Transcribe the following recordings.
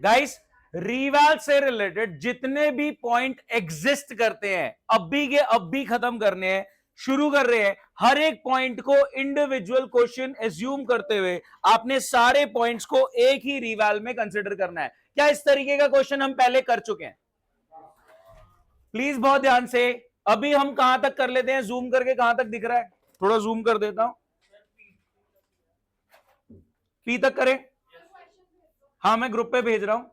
Guys रीवैल से related जितने भी पॉइंट एग्जिस्ट करते हैं अभी के अभी खत्म करने हैं, शुरू कर रहे हैं। हर एक पॉइंट को इंडिविजुअल क्वेश्चन एज्यूम करते हुए आपने सारे पॉइंट्स को एक ही रिवैल में कंसिडर करना है। क्या इस तरीके का क्वेश्चन हम पहले कर चुके हैं? प्लीज बहुत ध्यान से। अभी हम कहां तक कर लेते हैं, जूम करके कहां तक दिख रहा है? थोड़ा जूम कर देता हूं, पी तक करें। हाँ मैं ग्रुप पे भेज रहा हूं।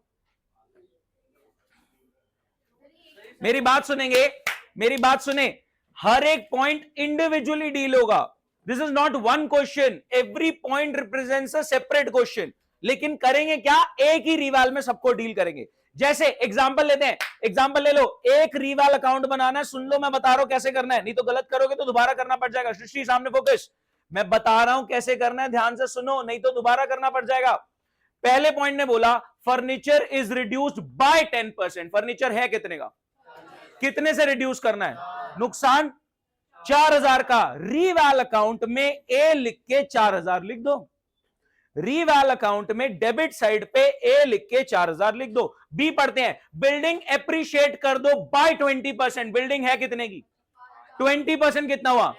मेरी बात सुनेंगे, मेरी बात सुने। हर एक पॉइंट इंडिविजुअली डील होगा। This is not one question, every point represents a separate question. लेकिन करेंगे क्या, एक ही रिवाल में सबको डील करेंगे। जैसे एग्जांपल लेते हैं, एग्जांपल ले लो। एक रिवाल अकाउंट बनाना है, सुन लो मैं बता रहा हूं कैसे करना है, नहीं तो गलत करोगे तो दोबारा करना पड़ जाएगा। सृष्टि सामने फोकस, मैं बता रहा हूं कैसे करना है, ध्यान से सुनो, नहीं तो दोबारा करना पड़ जाएगा। पहले पॉइंट ने बोला furniture is reduced bye 10%। Furniture है कितने का, कितने से रिड्यूस करना है? नुकसान 4000 का। रीवैल अकाउंट में ए लिख के 4000 लिख दो। रीवैल अकाउंट में डेबिट साइड पे ए लिख के 4000 लिख दो। बी पढ़ते हैं, बिल्डिंग एप्रिशिएट कर दो बाय 20%। बिल्डिंग है कितने की? 20% कितना हुआ?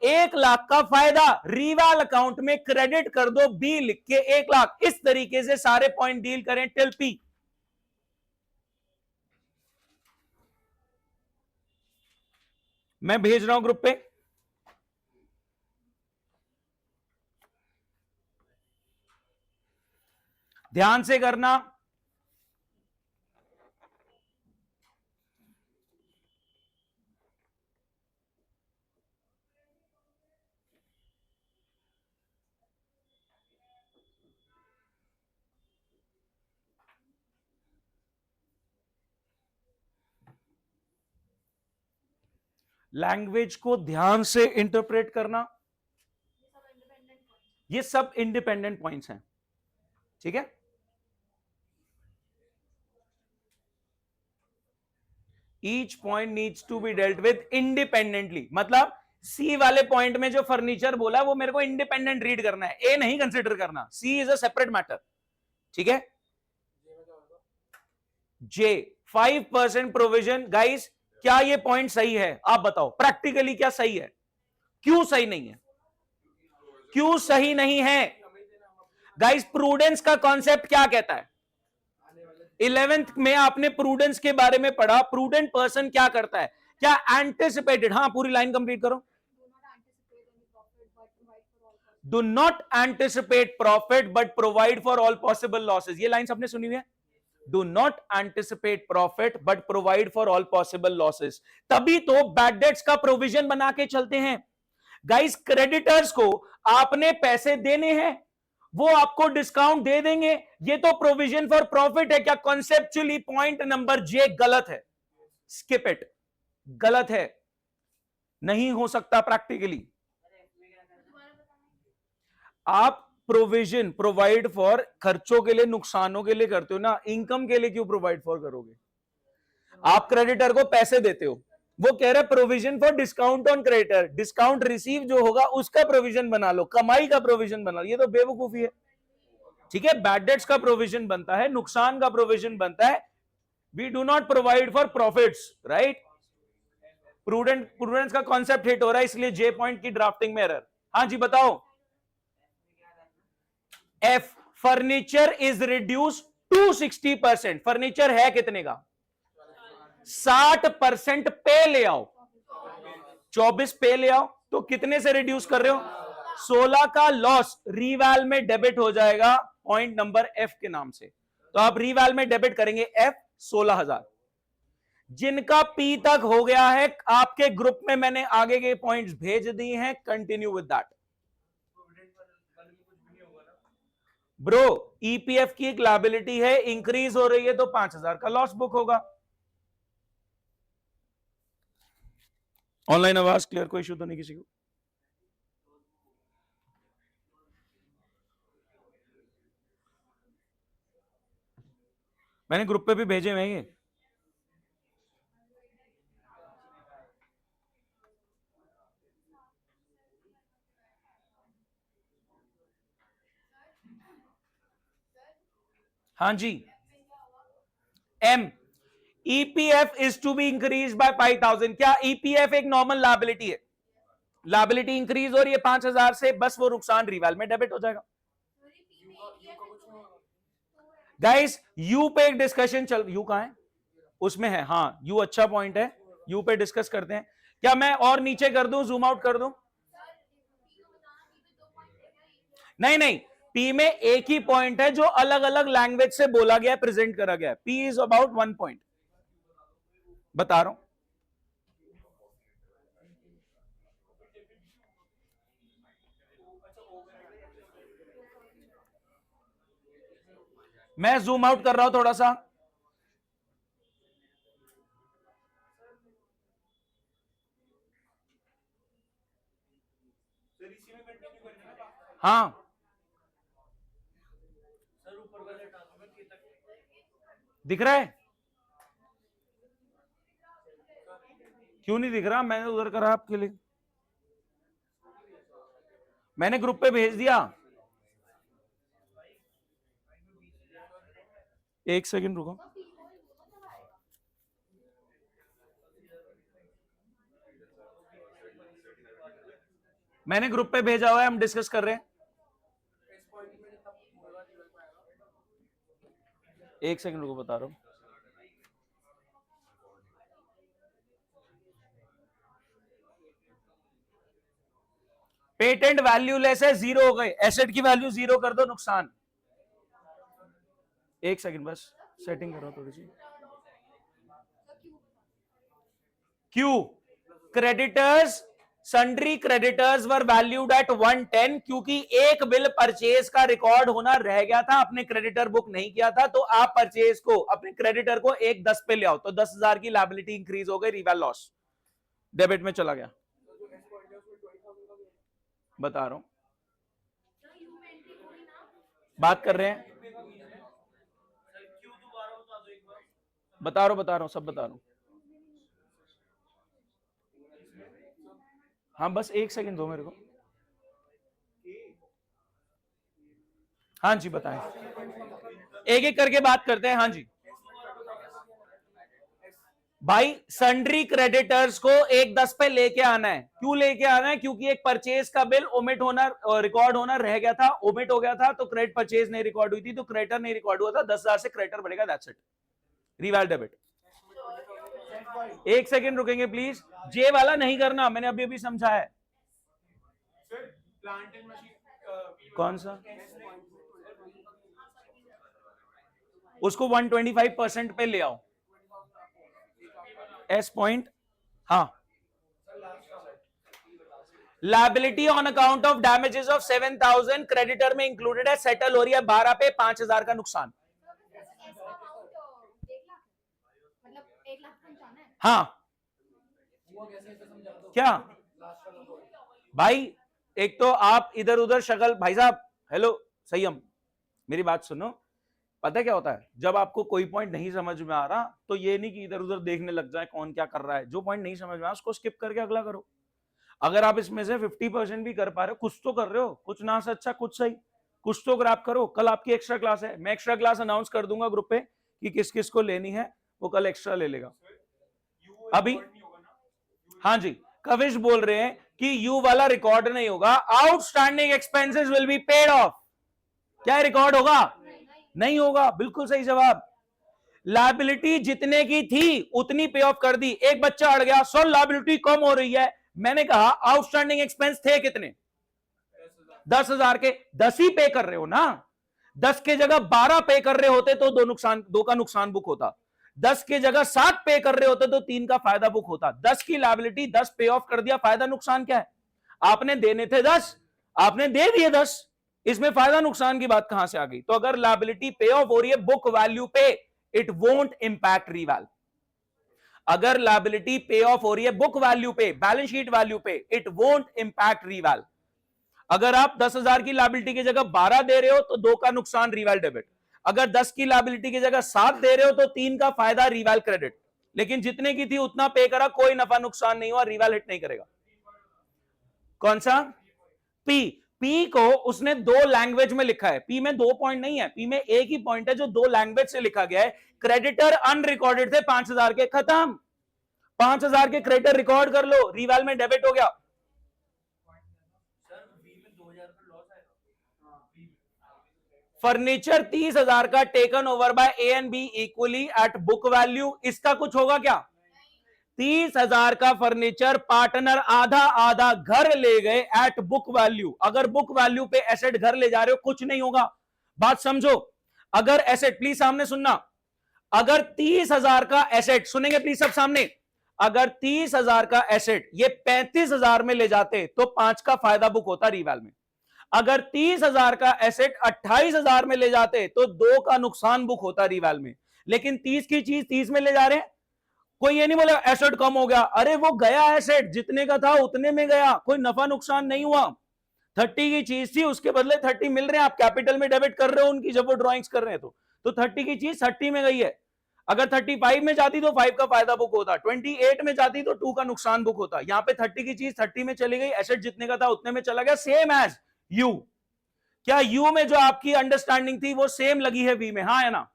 1,00,000 का फायदा। रीवैल अकाउंट में क्रेडिट कर दो बी लिख के 1,00,000। इस तरीके से सारे पॉइंट डील करें टिल पी। मैं भेज रहा हूं ग्रुप पे। ध्यान से करना। लैंग्वेज को ध्यान से इंटरप्रेट करना। ये सब इंडिपेंडेंट पॉइंट्स हैं, ठीक है। Each point needs to be dealt with independently. मतलब सी वाले पॉइंट में जो फर्नीचर बोला वो मेरे को इंडिपेंडेंट रीड करना है, ए नहीं कंसिडर करना। सी इज अ सेपरेट मैटर, ठीक है। जे 5% प्रोविजन। गाइस क्या ये पॉइंट सही है? आप बताओ प्रैक्टिकली क्या सही है, क्यों सही नहीं है? क्यों सही नहीं है? गाइस प्रूडेंस का कॉन्सेप्ट क्या कहता है? 11th में आपने प्रूडेंस के बारे में पढ़ा। प्रूडेंट पर्सन क्या करता है? क्या एंटिसिपेटेड, हाँ पूरी लाइन कंप्लीट करो। Do not anticipate profit but provide for all possible losses. ये लाइन सबने सुनी हुई है। Do not anticipate profit but provide for all possible losses. तभी तो बैड डेट्स का प्रोविजन बना के चलते हैं। गाइस क्रेडिटर्स को आपने पैसे देने हैं, वो आपको डिस्काउंट दे देंगे। ये तो प्रोविजन फॉर प्रॉफिट है। क्या कॉन्सेप्चुअली पॉइंट नंबर जे गलत है? स्किप इट, गलत है, नहीं हो सकता प्रैक्टिकली। आप प्रोविजन प्रोवाइड फॉर खर्चों के लिए, नुकसानों के लिए करते हो ना, इनकम के लिए क्यों प्रोवाइड फॉर करोगे? आप क्रेडिटर को पैसे देते हो, वो कह रहा है provision for discount on creditor. Discount receive जो होगा उसका प्रोविजन बना लो, कमाई का प्रोविजन बना लो। ये तो बेवकूफी है, ठीक है। बैड डेट्स का प्रोविजन बनता है, नुकसान का प्रोविजन बनता है। We do not provide for profits, right. Prudence का कॉन्सेप्ट हिट हो रहा है, इसलिए जे पॉइंट की ड्राफ्टिंग में एरर। हाँ जी बताओ। F, furniture is reduce to 60%। Furniture है कितने का? 60% पे ले आओ, 24 पे ले आओ, तो कितने से रिड्यूस कर रहे हो? 16 का लॉस रीवैल में डेबिट हो जाएगा पॉइंट नंबर एफ के नाम से। तो आप रीवैल में डेबिट करेंगे एफ 16,000। जिनका पी तक हो गया है आपके ग्रुप में मैंने आगे के पॉइंट्स भेज दिए हैं, continue with that. Bro EPF की एक लायबिलिटी है, इंक्रीज हो रही है तो 5,000 का लॉस बुक होगा। ऑनलाइन आवाज क्लियर, कोई इशू तो नहीं किसी को? मैंने ग्रुप पे भी भेजे हुए ये। हाँ जी M. EPF is to be increased by 5,000. क्या EPF एक नॉर्मल लायबिलिटी है? लायबिलिटी इंक्रीज हो रही है 5,000 से, बस वो नुकसान रिवाल में डेबिट हो जाएगा. गाइस यू पे एक डिस्कशन चल, यू कहां है? उसमें है. हाँ यू अच्छा पॉइंट है, यू पे डिस्कस करते हैं. क्या मैं और नीचे कर दूं, जूम आउट कर दूं? नहीं नहीं, पी में एक ही पॉइंट है जो अलग अलग लैंग्वेज से बोला गया है, प्रेजेंट करा गया है. पी इज अबाउट 1 पॉइंट, बता रहा हूं. मैं जूम आउट कर रहा हूं थोड़ा सा. हाँ दिख रहा है? क्यों नहीं दिख रहा? मैंने उधर करा आपके लिए, मैंने ग्रुप पे भेज दिया. एक सेकंड रुको. मैंने ग्रुप पे भेजा हुआ है, हम डिस्कस कर रहे हैं. एक सेकंड रुको, बता रहा हूं. पेटेंट वैल्यूलेस है, जीरो हो गए. एसेट की वैल्यू जीरो कर दो, नुकसान. एक सेकंड बस सेटिंग करो थोड़ी सी. Q creditors, sundry creditors were valued at 110, क्योंकि एक बिल परचेज का रिकॉर्ड होना रह गया था, अपने क्रेडिटर बुक नहीं किया था, तो आप परचेज को, अपने क्रेडिटर को 1/10 पे ले आओ, तो 10,000 की लायबिलिटी इंक्रीज हो गई, रिवैल लॉस डेबिट में चला गया. बता रहा हूं, बात कर रहे हैं. बता रहा हूं, सब बता रहा हूं. हाँ बस एक सेकंड दो मेरे को. हाँ जी बताएं, एक एक करके बात करते हैं. हाँ जी भाई, सन्ड्री क्रेडिटर्स को 1/10 पे लेके आना है. क्यों लेके आना है? क्योंकि एक परचेज का बिल ओमिट होना, रिकॉर्ड होना रह गया था, ओमिट हो गया था, तो क्रेडिट परचेज नहीं रिकॉर्ड हुई थी, तो क्रेडिटर नहीं रिकॉर्ड हुआ था. 10,000 से क्रेडिटर बढ़ेगा, दैट्स इट, रिवैल डेबिट. एक सेकंड रुकेंगे प्लीज, जे वाला नहीं करना, मैंने अभी अभी समझा है. कौन सा? उसको 125% पे ले आओ. एस पॉइंट. हाँ, liability on account of damages of 7,000 creditor में इंक्लूडेड है, सेटल हो रही है 12 पे, 5,000 का नुकसान. हाँ क्या भाई, एक तो आप इधर उधर शक्ल, भाई साहब हेलो संयम, मेरी बात सुनो. पता क्या होता है, जब आपको कोई पॉइंट नहीं समझ में आ रहा, तो ये नहीं कि इधर उधर देखने लग जाए कौन क्या कर रहा है. जो पॉइंट नहीं समझ में आ रहा उसको स्किप करके अगला करो. अगर आप इसमें से 50% भी कर पा रहे हो, कुछ तो कर रहे हो, कुछ ना से अच्छा कुछ सही, कुछ तो ग्रैब करो. कल आपकी एक्स्ट्रा क्लास है, मैं एक्स्ट्रा क्लास अनाउंस कर दूंगा ग्रुप पे कि किस किस को लेनी है, वो कल एक्स्ट्रा ले लेगा. अभी हाँ जी, कविश बोल रहे हैं कि यू वाला रिकॉर्ड नहीं होगा, outstanding expenses will be paid of. क्या रिकॉर्ड होगा? नहीं होगा. बिल्कुल सही जवाब. लायबिलिटी जितने की थी उतनी पे ऑफ कर दी. एक बच्चा अड़ गया, सर लायबिलिटी कम हो रही है. मैंने कहा आउटस्टैंडिंग एक्सपेंस थे कितने? 10,000 के 10 ही पे कर रहे हो ना. 10 के जगह 12 पे कर रहे होते तो दो का नुकसान बुक होता. 10 के जगह 7 पे कर रहे होते तो 3 का फायदा बुक होता. 10 की लायबिलिटी 10 पे ऑफ कर दिया, फायदा नुकसान क्या है? आपने देने थे 10, आपने दे दिए 10, इसमें फायदा नुकसान की बात कहां से आ गई? तो अगर लायबिलिटी पे ऑफ हो रही है बुक वैल्यू पे, इट वोंट इंपैक्ट रिवैल. अगर लायबिलिटी पे ऑफ हो रही है बुक वैल्यू पे, बैलेंस शीट वैल्यू पे, इट वोंट इंपैक्ट रिवैल. अगर आप 10,000 की लायबिलिटी की जगह 12 दे रहे हो तो 2 का नुकसान रिवैल डेबिट. अगर 10 की लायबिलिटी की जगह 7 दे रहे हो तो 3 का फायदा रिवैल क्रेडिट. लेकिन जितने की थी उतना पे करा, कोई नफा नुकसान नहीं हुआ, रिवैल हिट नहीं करेगा. कौन सा? पी. पी को उसने दो लैंग्वेज में लिखा है, पी में दो पॉइंट नहीं है, पी में एक ही पॉइंट है जो दो लैंग्वेज से लिखा गया है। क्रेडिटर अनरिकॉर्डेड थे 5,000 के, खत्म। 5,000 के क्रेडिटर रिकॉर्ड कर लो, रिवैल में डेबिट हो गया। फर्नीचर 30,000 का taken over by A and B equally at book value, इसका कुछ होगा क्या? 30,000 का फर्नीचर पार्टनर आधा आधा घर ले गए एट बुक वैल्यू। अगर बुक वैल्यू पे एसेट घर ले जा रहे हो कुछ नहीं होगा, बात समझो। अगर एसेट, प्लीज सामने सुनना, अगर 30,000 का एसेट, सुनेंगे प्लीज सब सामने, अगर 30,000 का एसेट ये 35,000 में ले जाते तो 5 का फायदा बुक होता रिवैल में। अगर 30,000 का एसेट 28,000 में ले जाते तो 2 का नुकसान बुक होता रिवैल में। लेकिन 30 की चीज 30 में ले जा रहे हैं, कोई ये नहीं बोला एसेट कम हो गया, अरे वो गया एसेट जितने का था उतने में गया, कोई नफा नुकसान नहीं हुआ। 30 की चीज थी उसके बदले 30 मिल रहे हैं, आप कैपिटल में डेबिट कर रहे हो उनकी जब वो ड्रॉइंग्स कर रहे हैं तो 30 की चीज 30 में गई है। अगर 35 में जाती तो 5 का फायदा बुक होता, 28 में जाती तो 2 का नुकसान बुक होता। यहां पे 30 की चीज 30 में चली गई, एसेट जितने का था उतने में चला गया, सेम एज यू। क्या यू में जो आपकी अंडरस्टैंडिंग थी वो सेम लगी है वी में? हाँ है ना,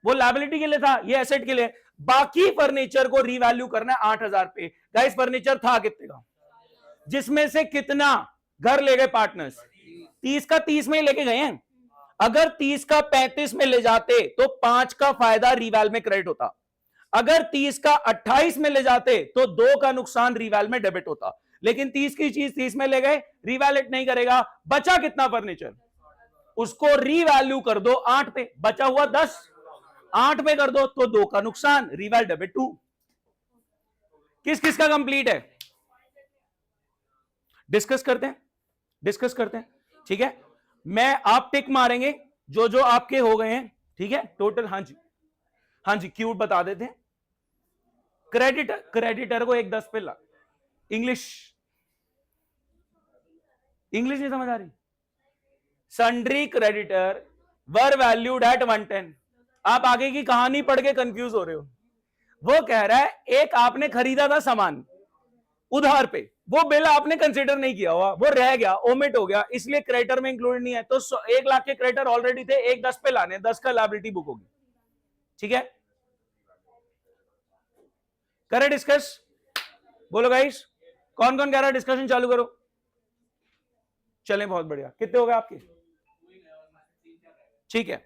वो लायबिलिटी के लिए था, ये एसेट के लिए। बाकी फर्नीचर को रीवैल्यू करना है 8,000 पे। गाइस फर्नीचर था कितने का, जिसमें से कितना घर ले गए पार्टनर्स? 30 का 30 में ही लेके गए हैं। अगर 30 का 35 में ले जाते तो 5 का फायदा रीवैल में क्रेडिट होता। अगर 30 का 28 में ले जाते तो 2 का नुकसान रीवैल में डेबिट होता। लेकिन 30 की चीज 30 में ले गए, रीवैलिड नहीं करेगा। बचा कितना फर्नीचर, उसको रीवैल्यू कर दो 8 पे, बचा हुआ 10, 8 पे कर दो तो 2 का नुकसान, रीवैल डेबिट 2। किस किस का कंप्लीट है? डिस्कस करते हैं, ठीक है। मैं आप टिक मारेंगे जो जो आपके हो गए हैं, ठीक है टोटल। हाँ जी क्यूट बता देते हैं। क्रेडिटर को एक 10 पे ला, इंग्लिश नहीं समझ आ रही। Sundry creditor were valued at 110। आप आगे की कहानी पढ़ के कंफ्यूज हो रहे हो। वो कह रहा है एक आपने खरीदा था सामान उधार पे, वो बिल आपने कंसीडर नहीं किया हुआ, वो रह गया, ओमिट हो गया, इसलिए क्रेडिटर में इंक्लूडेड नहीं है। तो 1 लाख के क्रेडिटर ऑलरेडी थे, एक 10 पे लाने, 10 का लायबिलिटी बुक होगी, ठीक है। करे डिस्कस, बोलो गाइस, कौन कौन कह रहा है डिस्कशन चालू करो। चलें बहुत बढ़िया। कितने हो गए आपके? ठीक है,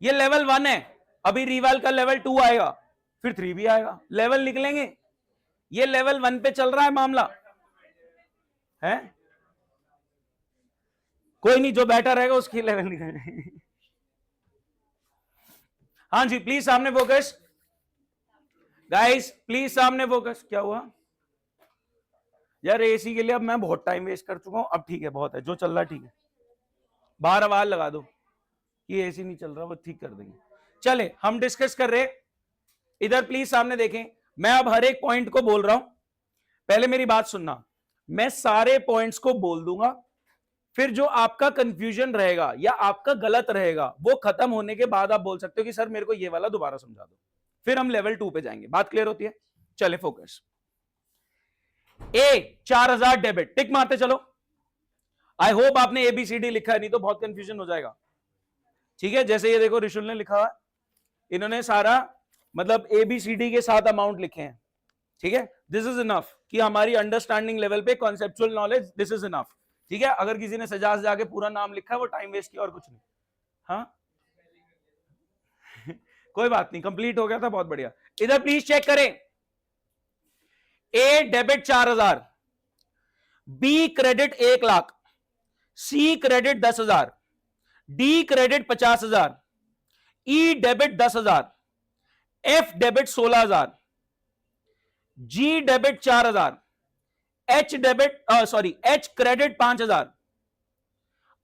ये लेवल 1 है, अभी रिवैल का लेवल 2 आएगा, फिर 3 भी आएगा, लेवल निकलेंगे। ये लेवल 1 पे चल रहा है मामला है, कोई नहीं, जो बैठा रहेगा उसकी लेवल निकलेंगे। हाँ जी प्लीज सामने फोकस गाइस, प्लीज सामने फोकस। क्या हुआ यार, एसी के लिए अब मैं बहुत टाइम वेस्ट कर चुका हूं, अब ठीक है, बहुत है जो चल रहा है, ठीक है। बाहर आवाज लगा दो, ये एसी नहीं चल रहा, वो ठीक कर देंगे। चले हम डिस्कस कर रहे, इधर प्लीज सामने देखें। मैं अब हर एक पॉइंट को बोल रहा हूं, पहले मेरी बात सुनना। मैं सारे पॉइंट्स को बोल दूंगा, फिर जो आपका कंफ्यूजन रहेगा या आपका गलत रहेगा वो खत्म होने के बाद आप बोल सकते हो कि सर मेरे को ये वाला दोबारा समझा दो, फिर हम लेवल 2 पे जाएंगे। बात क्लियर होती है? चले फोकस। ए 4,000 डेबिट, टिक मारते चलो। आई होप आपने ABCD लिखा है, नहीं तो बहुत कंफ्यूजन हो जाएगा, ठीक है। जैसे ये देखो रिशुल ने लिखा हुआ, इन्होंने सारा मतलब ABCD के साथ अमाउंट लिखे हैं, ठीक है। दिस इज इनफ कि हमारी अंडरस्टैंडिंग लेवल पे conceptual knowledge, this is enough, ठीक है। अगर किसी ने सजा के पूरा नाम लिखा है वो टाइम वेस्ट किया और कुछ नहीं। हाँ कोई बात नहीं, कंप्लीट हो गया था, बहुत बढ़िया। इधर प्लीज चेक करें। A debit 4,000, B credit 1 lakh, C credit 10,000, D credit 50,000, E debit 10,000, F debit 16,000, G debit 4,000, H debit H credit 5,000,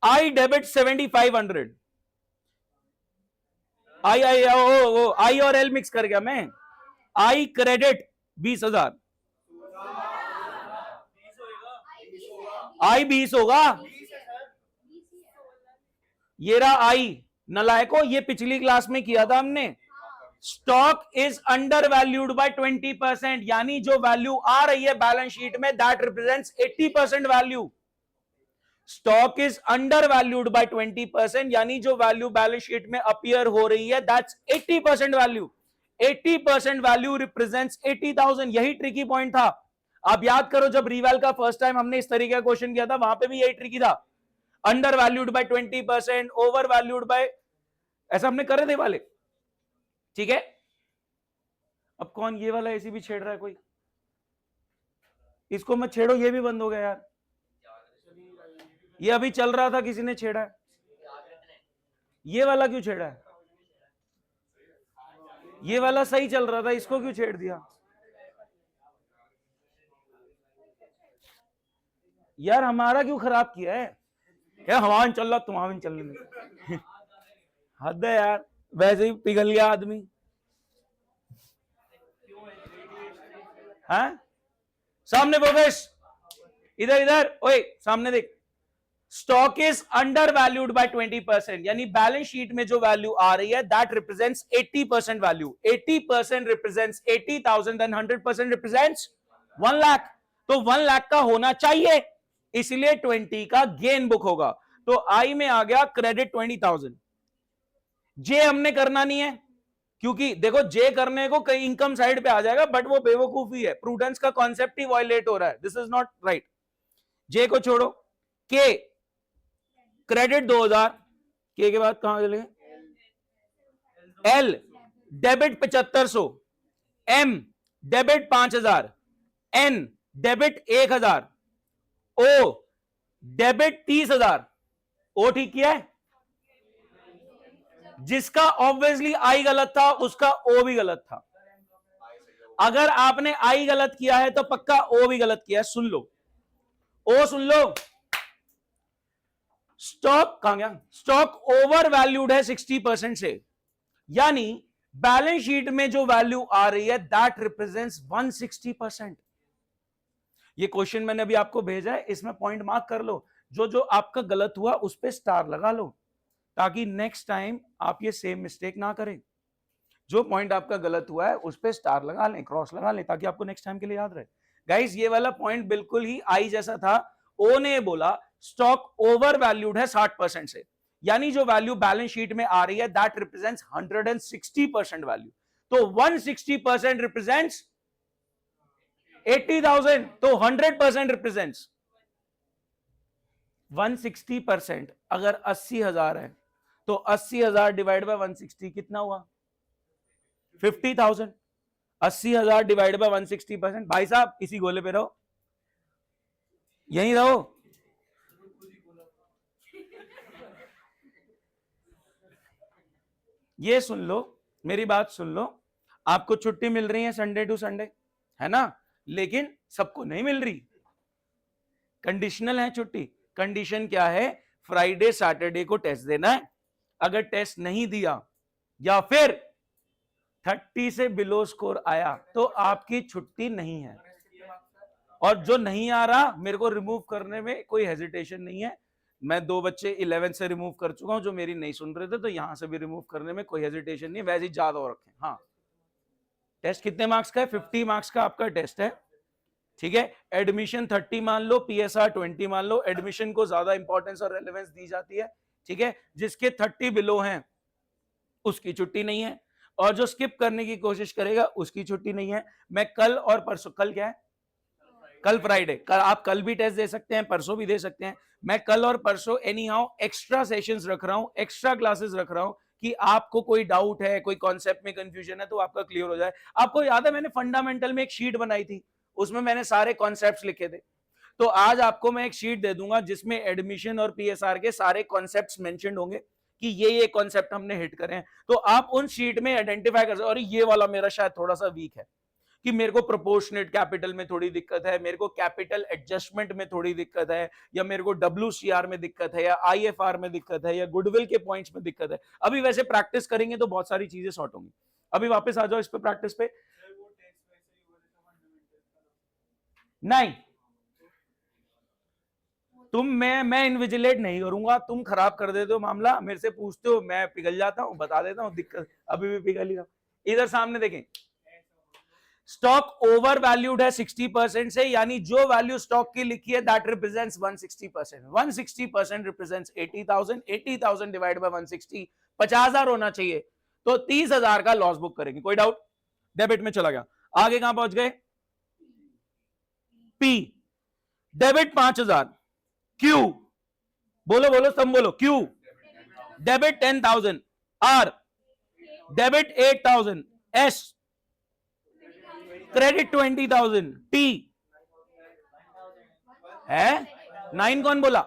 I debit 7,500। I और एल मिक्स कर गया मैं। आई क्रेडिट 20,000, आई 20 होगा, ये रहा आई। नलायको, ये पिछली क्लास में किया था हमने। Stock is under valued bye 20%, यानी जो वैल्यू आ रही है बैलेंस शीट में that represents 80% value. Stock is under valued bye 20%, यानी जो वैल्यू बैलेंस शीट में अपीयर हो रही है दैट्स 80% वैल्यू। 80% value represents 80,000। यही ट्रिकी पॉइंट था। आप याद करो जब रिवैल का फर्स्ट टाइम हमने इस तरीके का क्वेश्चन किया था, वहां पे भी यही ट्रिकी था। Under valued bye 20%, over valued bye, ऐसा हमने करे थे वाले। ठीक है, अब कौन ये वाला ऐसी भी छेड़ रहा है कोई? इसको मत छेड़ो, ये भी बंद हो गया यार। ये अभी चल रहा था, किसी ने छेड़ा है। ये वाला क्यों छेड़ा है? ये वाला सही चल रहा था, इसको क्यों छेड़ दिया यार? हमारा क्यों खराब किया है यार? हमारा चल रहा, तुम्हारा चलने में हद है यार। वैसे ही पिघल गया आदमी। हाँ, सामने प्रोग्रेस, इधर इधर, ओए सामने देख। Stock is under valued bye 20%, यानी बैलेंस शीट में जो वैल्यू आ रही है that represents 80% value. 80% represents 80,000, then 100% represents 1 lakh. तो 1 लाख का होना चाहिए, इसलिए 20 का गेन बुक होगा। तो आई में आ गया क्रेडिट 20,000। जे हमने करना नहीं है, क्योंकि देखो जे करने को कई इनकम साइड पे आ जाएगा, बट वो बेवकूफी है, प्रूडेंस का कॉन्सेप्ट ही वायलेट हो रहा है। This is not right. J को छोड़ो। के क्रेडिट 2000, के बाद कहां चले? L debit 7500, M debit 5000, N debit 1000, O debit 30,000। O ठीक किया है? जिसका ऑब्वियसली आई गलत था उसका ओ भी गलत था। अगर आपने आई गलत किया है तो पक्का ओ भी गलत किया है। सुन लो, ओ सुन लो। स्टॉक कहां गया? स्टॉक ओवर वैल्यूड है 60% से, यानी बैलेंस शीट में जो वैल्यू आ रही है दैट रिप्रेजेंट्स 160%। ये क्वेश्चन मैंने अभी आपको भेजा है, इसमें पॉइंट मार्क कर लो। जो जो आपका गलत हुआ उस पर स्टार लगा लो, ताकि नेक्स्ट टाइम आप ये सेम मिस्टेक ना करें। जो पॉइंट आपका गलत हुआ है उस पर स्टार लगा लें, क्रॉस लगा लें, ताकि आपको नेक्स्ट टाइम के लिए याद रहे। गाइस ये वाला पॉइंट बिल्कुल ही आई जैसा था। ओ ने बोला स्टॉक ओवर वैल्यूड है 60% से, यानी जो वैल्यू बैलेंस शीट में आ रही है दैट रिप्रेजेंट्स 160% वैल्यू। तो 160% रिप्रेजेंट्स 80,000, तो 100% रिप्रेजेंट्स 160%। अगर 80,000 है तो 80,000 डिवाइड बाय 160 कितना हुआ? 50,000। 80,000 डिवाइड बाय 160%। भाई साहब इसी गोले पे रहो, यहीं रहो। ये सुन लो, मेरी बात सुन लो। आपको छुट्टी मिल रही है संडे टू संडे, है ना? लेकिन सबको नहीं मिल रही, कंडीशनल है छुट्टी। कंडीशन क्या है? फ्राइडे सैटरडे को टेस्ट देना है। अगर टेस्ट नहीं दिया या फिर 30 से बिलो स्कोर आया तो आपकी छुट्टी नहीं है। और जो नहीं आ रहा, मेरे को रिमूव करने में कोई हेजिटेशन नहीं है। मैं 2 बच्चे 11 से रिमूव कर चुका हूं जो मेरी नहीं सुन रहे थे, तो यहां से भी रिमूव करने में कोई हेजिटेशन नहीं है। वैसे ही याद हो रखें। हाँ, टेस्ट कितने मार्क्स का है? 50 मार्क्स का आपका टेस्ट है। ठीक है, एडमिशन 30 मान लो, पीएसआर 20 मान लो। एडमिशन को ज्यादा इंपॉर्टेंस और रेलेवेंस दी जाती है। ठीक है, जिसके 30 बिलो हैं उसकी छुट्टी नहीं है, और जो स्किप करने की कोशिश करेगा उसकी छुट्टी नहीं है। मैं कल और परसों, कल क्या है? कल फ्राइडे, कल आप कल भी टेस्ट दे सकते हैं, परसों भी दे सकते हैं। मैं कल और परसों एनी हाउ एक्स्ट्रा सेशंस रख रहा हूं, एक्स्ट्रा क्लासेस रख रहा हूं, कि आपको कोई डाउट है, कोई कॉन्सेप्ट में कंफ्यूजन है तो आपका क्लियर हो जाए। आपको याद है मैंने फंडामेंटल में एक शीट बनाई थी, उसमें मैंने सारे कॉन्सेप्ट्स लिखे थे। तो आज आपको मैं एक शीट दे दूंगा जिसमें एडमिशन और पीएसआर के सारे कॉन्सेप्ट्स मेंशन्ड होंगे कि ये कॉन्सेप्ट हमने हिट करे हैं। तो आप उन शीट में आइडेंटिफाई कर सकते, और ये वाला मेरा शायद थोड़ा सा वीक है, कि मेरे को प्रोपोर्शनेट कैपिटल में थोड़ी दिक्कत है, मेरे को कैपिटल एडजस्टमेंट में थोड़ी दिक्कत है, या मेरे को WCR में दिक्कत है, या IFR में दिक्कत है, या गुडविल के पॉइंट्स में दिक्कत है। अभी वैसे प्रैक्टिस करेंगे तो बहुत सारी चीजें सॉर्ट होंगी। अभी वापस आ जाओ इस पे, प्रैक्टिस पे। नहीं, मैं इन्विजिलेट नहीं करूंगा। तुम खराब कर देते हो मामला, मेरे से पूछते हो, मैं पिघल जाता हूं, बता देता हूं दिक्कत। अभी भी पिघल ही रहा। इधर सामने देखें, स्टॉक ओवर वैल्यूड है 60% से, यानी जो वैल्यू स्टॉक की लिखी है that represents 160%। 160% represents 80,000। 80,000 divide by 160 50,000 होना चाहिए, तो 30,000 का लॉस बुक करेंगे। कोई डाउट? डेबिट में चला गया। आगे कहां पहुंच गए? पी। डेबिट 5,000। क्यू, बोलो बोलो सब बोलो। Q debit 10,000। R debit 8,000। S credit 20,000। T है 9। कौन बोला?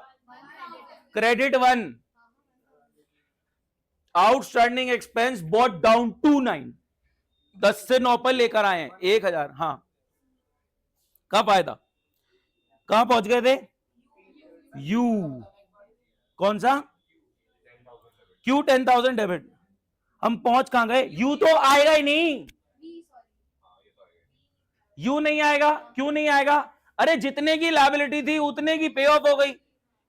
Credit 1। Outstanding expense bought down to 9। 10 से 9 पर लेकर आए हैं 1,000। हाँ, कब फायदा? कहां पहुंच गए थे? यू। कौन सा? Q 10,000 debit. हम पहुंच कहां गए? यू तो आएगा ही नहीं। यू नहीं आएगा। क्यों नहीं आएगा? अरे जितने की लायबिलिटी थी उतने की पे ऑफ हो गई।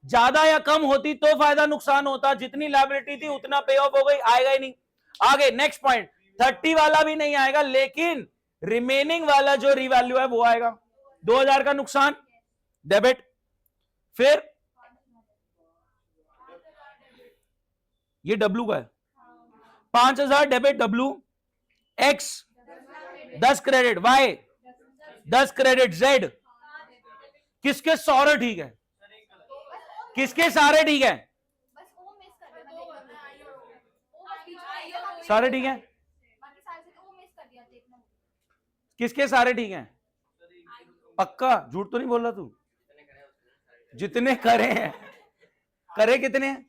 ज्यादा या कम होती तो फायदा नुकसान होता, जितनी लायबिलिटी थी उतना पे ऑफ हो गई, आएगा ही नहीं। आगे नेक्स्ट पॉइंट, 30 वाला भी नहीं आएगा, लेकिन रिमेनिंग वाला जो रिवैल्यू है वो आएगा। 2,000 का नुकसान डेबिट। फिर ये डब्ल्यू का है, 5,000 debit W. X 10 credit, Y 10 credit, Z. किसके सारे ठीक है? किसके सारे ठीक है? सारे ठीक है। किसके सारे ठीक हैं? पक्का झूठ तो नहीं बोल रहा तू? जितने करे हैं, करे कितने हैं?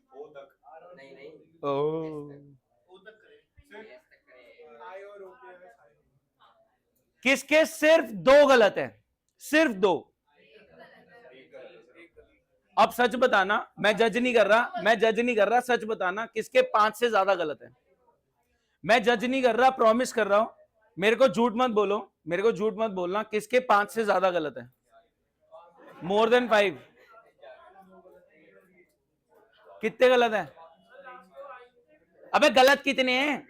किसके सिर्फ 2 गलत है? सिर्फ 2। अब सच बताना, मैं जज नहीं कर रहा, मैं जज नहीं कर रहा, सच बताना किसके 5 से ज्यादा गलत है। मैं जज नहीं कर रहा, प्रॉमिस कर रहा हूं। मेरे को झूठ मत बोलो, मेरे को झूठ मत बोलना। किसके 5 से ज्यादा गलत है? More than 5। कितने गलत है? अबे गलत कितने हैं?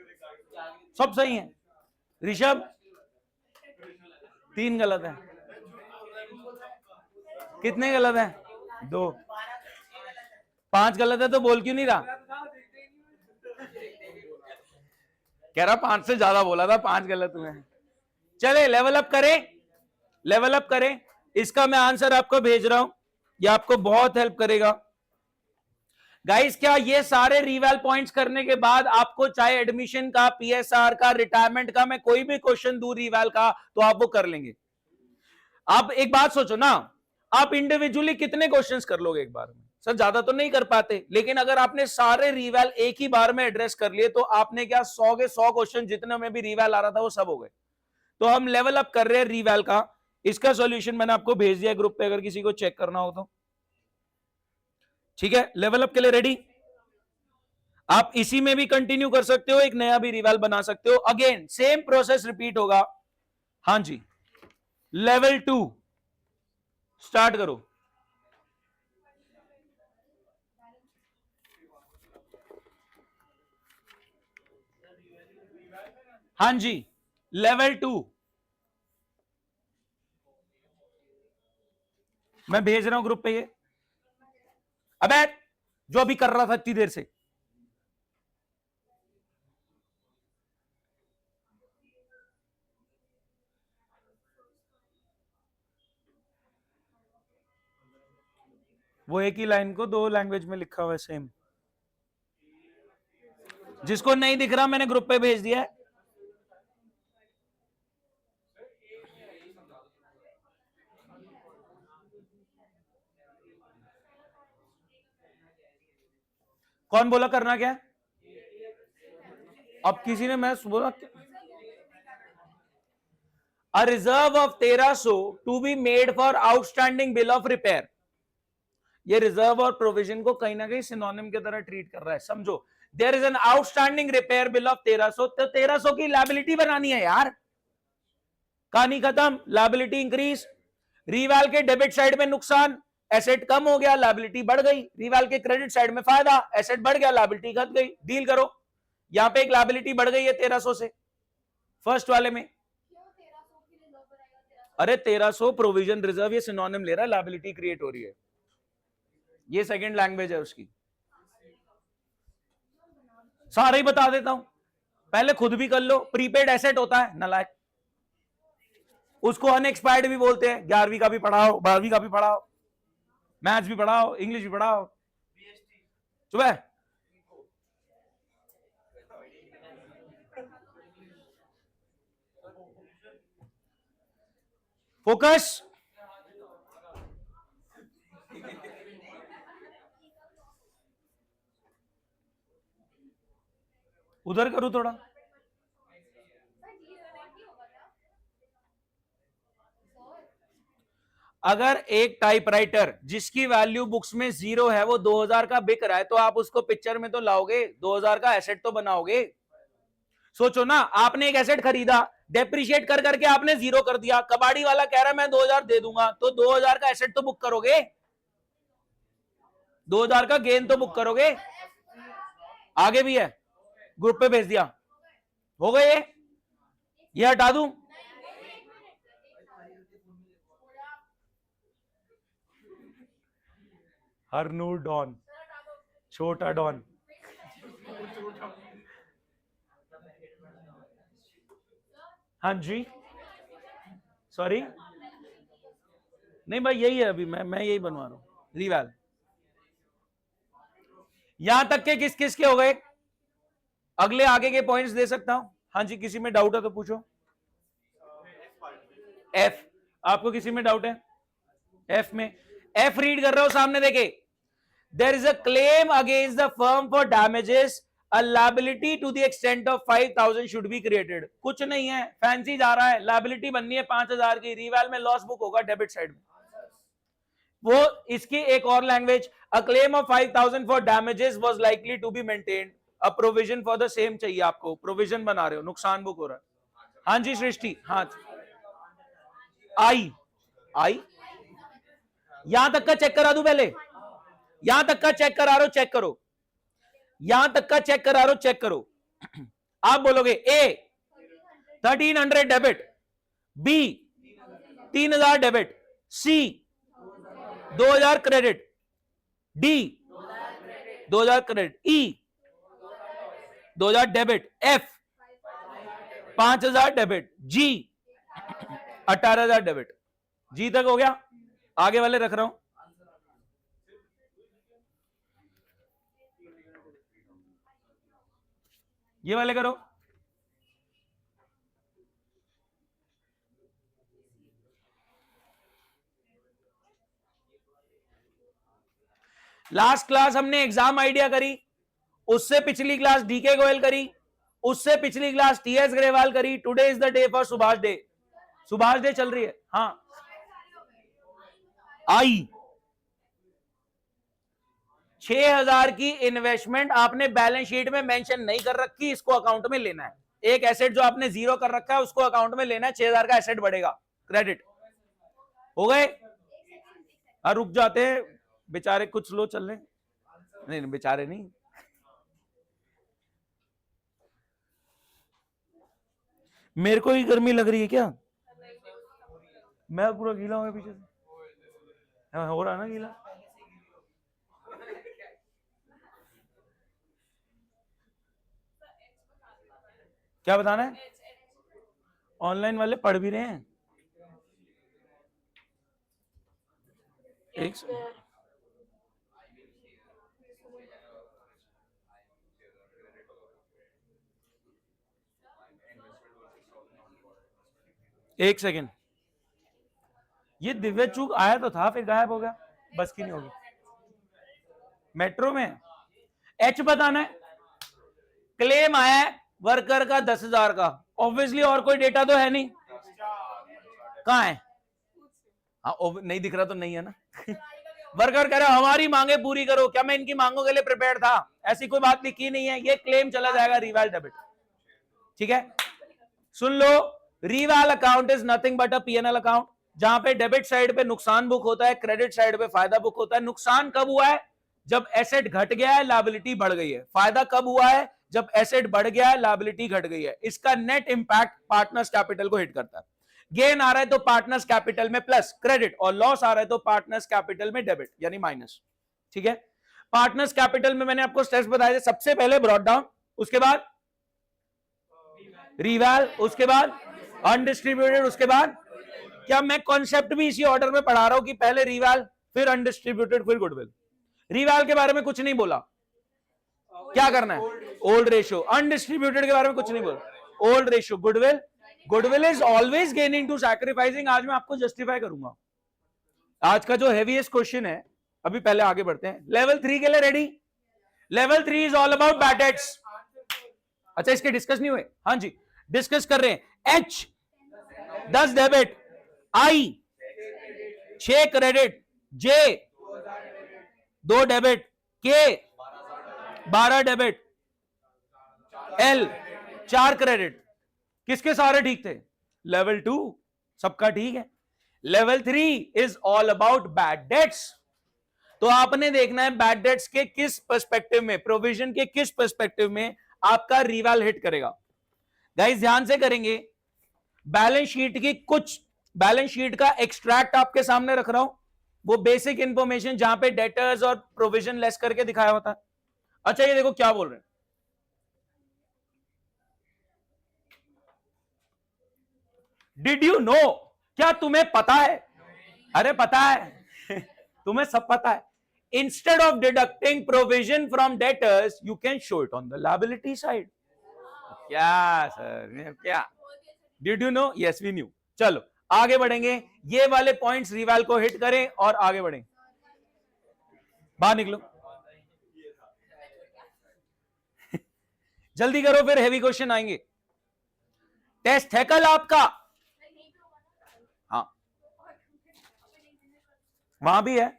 सब सही है। ऋषभ 3 गलत है। कितने गलत है? 2। 5 गलत है तो बोल क्यों नहीं रहा? कह रहा 5 से ज्यादा बोला था, 5 गलत हुए हैं। चले लेवल अप करें, लेवल अप करें। इसका मैं आंसर आपको भेज रहा हूं, यह आपको बहुत हेल्प करेगा। गाइस, क्या ये सारे रिवैल पॉइंट्स करने के बाद आपको चाहे एडमिशन का, पीएसआर का, रिटायरमेंट का, मैं कोई भी क्वेश्चन दूं रिवैल का, तो आप वो कर लेंगे? आप एक बात सोचो ना, आप इंडिविजुअली कितने क्वेश्चंस कर लोगे एक बार में? सर ज्यादा तो नहीं कर पाते, लेकिन अगर आपने सारे रिवैल एक ही बार में एड्रेस कर लिए तो आपने क्या 100 के 100 क्वेश्चन जितने में भी रिवैल आ रहा था वो सब हो गए। तो हम लेवल अप कर रहे हैं रिवैल का। इसका सॉल्यूशन मैंने आपको भेज दिया ग्रुप पे, अगर किसी को चेक करना हो तो। ठीक है, लेवल अप के लिए रेडी? आप इसी में भी कंटिन्यू कर सकते हो, एक नया भी रिवैल बना सकते हो। अगेन सेम प्रोसेस रिपीट होगा। हां जी, लेवल 2 स्टार्ट करो। हां जी, लेवल 2 मैं भेज रहा हूं ग्रुप पे। ये अबे जो अभी कर रहा था इतनी देर से, वो एक ही लाइन को 2 लैंग्वेज में लिखा हुआ है सेम। जिसको नहीं दिख रहा मैंने ग्रुप पे भेज दिया है। कौन बोला करना क्या? अब किसी ने, मैं बोला a reserve of 1300 to be made for outstanding bill of repair. ये रिजर्व और प्रोविजन को कहीं ना कहीं सिनोनिम की तरह ट्रीट कर रहा है, समझो। There is an outstanding repair bill of 1300, तो 1300 की लायबिलिटी बनानी है यार। कहानी खत्म। लायबिलिटी इंक्रीज, रिवैल के डेबिट साइड में नुकसान, एसेट कम हो गया, लायबिलिटी बढ़ गई। रिवैल के क्रेडिट साइड में फायदा, एसेट बढ़ गया, लायबिलिटी घट गई। डील करो। यहां पे एक लायबिलिटी बढ़ गई है 1300 से फर्स्ट वाले में। अरे 1300 प्रोविजन रिजर्व, ये सिनोनिम ले रहा है, लायबिलिटी क्रिएट हो रही है, ये सेकंड लैंग्वेज है उसकी। सारा ही बता देता हूं, पहले खुद भी कर लो। प्रीपेड एसेट होता है नालायक, उसको अनएक्सपायर्ड भी बोलते हैं। 11वीं का भी पढ़ाओ, 12वीं का भी पढ़ाओ, मैथ्स भी पढ़ाओ, इंग्लिश भी पढ़ाओ, सुबह। फोकस, उधर करूं थोड़ा। अगर एक टाइपराइटर जिसकी वैल्यू बुक्स में 0 है वो 2000 का बिक रहा है, तो आप उसको पिक्चर में तो लाओगे, 2000 का एसेट तो बनाओगे। सोचो ना, आपने एक एसेट खरीदा, डेप्रिशिएट कर करके आपने 0 कर दिया, कबाड़ी वाला कह रहा है मैं 2000 दे दूंगा, तो 2000 का एसेट तो बुक करोगे, 2000 का गेन तो बुक करोगे। आगे भी है, ग्रुप पे भेज दिया, हो गए ये हटा दूं। हरनूर डॉन, छोटा डॉन, हाँ जी, सॉरी, नहीं भाई यही है अभी, मैं यही बनवा रहा हूं रिवैल। यहां तक के किस किस के हो गए, अगले आगे के पॉइंट्स दे सकता हूं। हाँ जी, किसी में डाउट है तो पूछो। एफ, आपको किसी में डाउट है? एफ में, एफ रीड कर रहे हो सामने देखे, there is a claim against the firm for damages, a liability to the extent of 5000 should be created। कुछ नहीं है, फैंसी जा रहा है, लायबिलिटी बननी है 5000 की, रिवैल में लॉस बुक होगा डेबिट साइड में। वो इसकी एक और language, a claim of 5000 for damages was likely to be maintained, a provision for the same चाहिए आपको, प्रोविजन बना रहे हो, नुकसान बुक हो रहा है। हाँ जी सृष्टि, हाँ आई, आई यहां तक का चेक करा दूं पहले, यहां तक का चेक करा रहा हूं, चेक करो, यहां तक का चेक करा रहा हूं, चेक करो। आप बोलोगे ए 1300 डेबिट, बी 3000 डेबिट, सी 2000 क्रेडिट, डी 2000 क्रेडिट, ई 2000 डेबिट, एफ 5000 डेबिट, जी 18000 डेबिट। जी तक हो गया, आगे वाले रख रहा हूं। ये वाले करो, लास्ट क्लास हमने एग्जाम आइडिया करी, उससे पिछली क्लास डीके गोयल करी, उससे पिछली क्लास टीएस ग्रेवाल करी। Today is the day for Subhash day, Subhash day चल रही है। हाँ आई 6000 की इन्वेस्टमेंट आपने बैलेंस शीट में मेंशन नहीं कर रखी, इसको अकाउंट में लेना है। एक एसेट जो आपने 0 कर रखा है उसको अकाउंट में लेना है, 6000 का एसेट बढ़ेगा, क्रेडिट हो गए। रुक जाते हैं बेचारे, कुछ स्लो चल रहे, नहीं बेचारे नहीं, मेरे को ही गर्मी लग रही है क्या? मैं पूरा गीला हूँ पीछे से, हो रहा है ना गीला। क्या बताना है? ऑनलाइन वाले पढ़ भी रहे हैं। एक सेकेंड, ये दिव्य चूक आया तो था, फिर गायब हो गया, बस की नहीं होगी। मेट्रो में एच बताना है, क्लेम आया है वर्कर का 10,000 का, ऑब्वियसली और कोई डेटा तो है नहीं, कहां है? हाँ नहीं दिख रहा तो नहीं है ना। वर्कर कह रहा है हमारी मांगे पूरी करो, क्या मैं इनकी मांगों के लिए प्रिपेयर था? ऐसी कोई बात लिखी नहीं है, ये क्लेम चला जाएगा रिवैल डेबिट। ठीक है, सुन लो, reval account is nothing but a PNL account, जहां पे डेबिट साइड पे नुकसान बुक होता है, क्रेडिट साइड पे फायदा बुक होता है। नुकसान कब हुआ है? जब एसेट घट गया है, लायबिलिटी बढ़ गई है। फायदा कब हुआ है? जब एसेट बढ़ गया है, लायबिलिटी घट गई है। इसका नेट इंपैक्ट पार्टनर्स कैपिटल को हिट करता है। गेन आ रहा है तो पार्टनर्स कैपिटल में प्लस क्रेडिट, और लॉस आ रहा है तो पार्टनर्स कैपिटल में डेबिट यानी माइनस। ठीक है, पार्टनर्स कैपिटल में मैंने आपको स्टेप्स बताए थे, सबसे पहले ब्रॉट डाउन, उसके बाद रिवैल, उसके बाद अनडिस्ट्रीब्यूटेड, उसके बाद क्या मैं कॉन्सेप्ट भी इसी ऑर्डर में पढ़ा रहा हूं कि पहले रिवैल फिर अनडिस्ट्रीब्यूटेड फिर गुडविल। रिवैल के बारे में कुछ नहीं बोला, क्या करना है ओल्ड रेशियो। अनडिस्ट्रीब्यूटेड के बारे में कुछ नहीं बोला, old ratio. Goodwill, goodwill is always gaining to sacrificing. आज मैं आपको जस्टिफाई करूंगा। आज का जो हेवीएस्ट क्वेश्चन है, अभी पहले आगे बढ़ते हैं। लेवल 3 के लिए ready? Level 3 is all about bad debts. अच्छा, इसके डिस्कस नहीं हुए? हाँ जी, डिस्कस कर रहे हैं। H 10 debit, I 6 credit, J 2 debit, K 12 debit, L 4 credit. किसके सारे ठीक थे? लेवल 2 सबका ठीक है। Level 3 is all about bad debts. तो आपने देखना है बैड डेट्स के किस पर्सपेक्टिव में, प्रोविजन के किस पर्सपेक्टिव में आपका रिवैल हिट करेगा। गाइस ध्यान से करेंगे। बैलेंस शीट की कुछ, बैलेंस शीट का एक्सट्रैक्ट आपके सामने रख रहा हूं, वो बेसिक इंफॉर्मेशन जहां पे डेटर्स और प्रोविजन लेस करके दिखाया होता है। अच्छा ये देखो क्या बोल रहे हैं, डिड यू नो, क्या तुम्हें पता है? अरे पता है तुम्हें सब पता है। Instead of deducting provision from debtors you can show it on the liability side. क्या सर, क्या did you know? Yes we knew. चलो आगे बढ़ेंगे, ये वाले पॉइंट्स रिवैल को हिट करें और आगे बढ़ें। बाहर निकलो जल्दी करो, फिर हेवी क्वेश्चन आएंगे। टेस्ट है कल आपका? हाँ वहां भी है।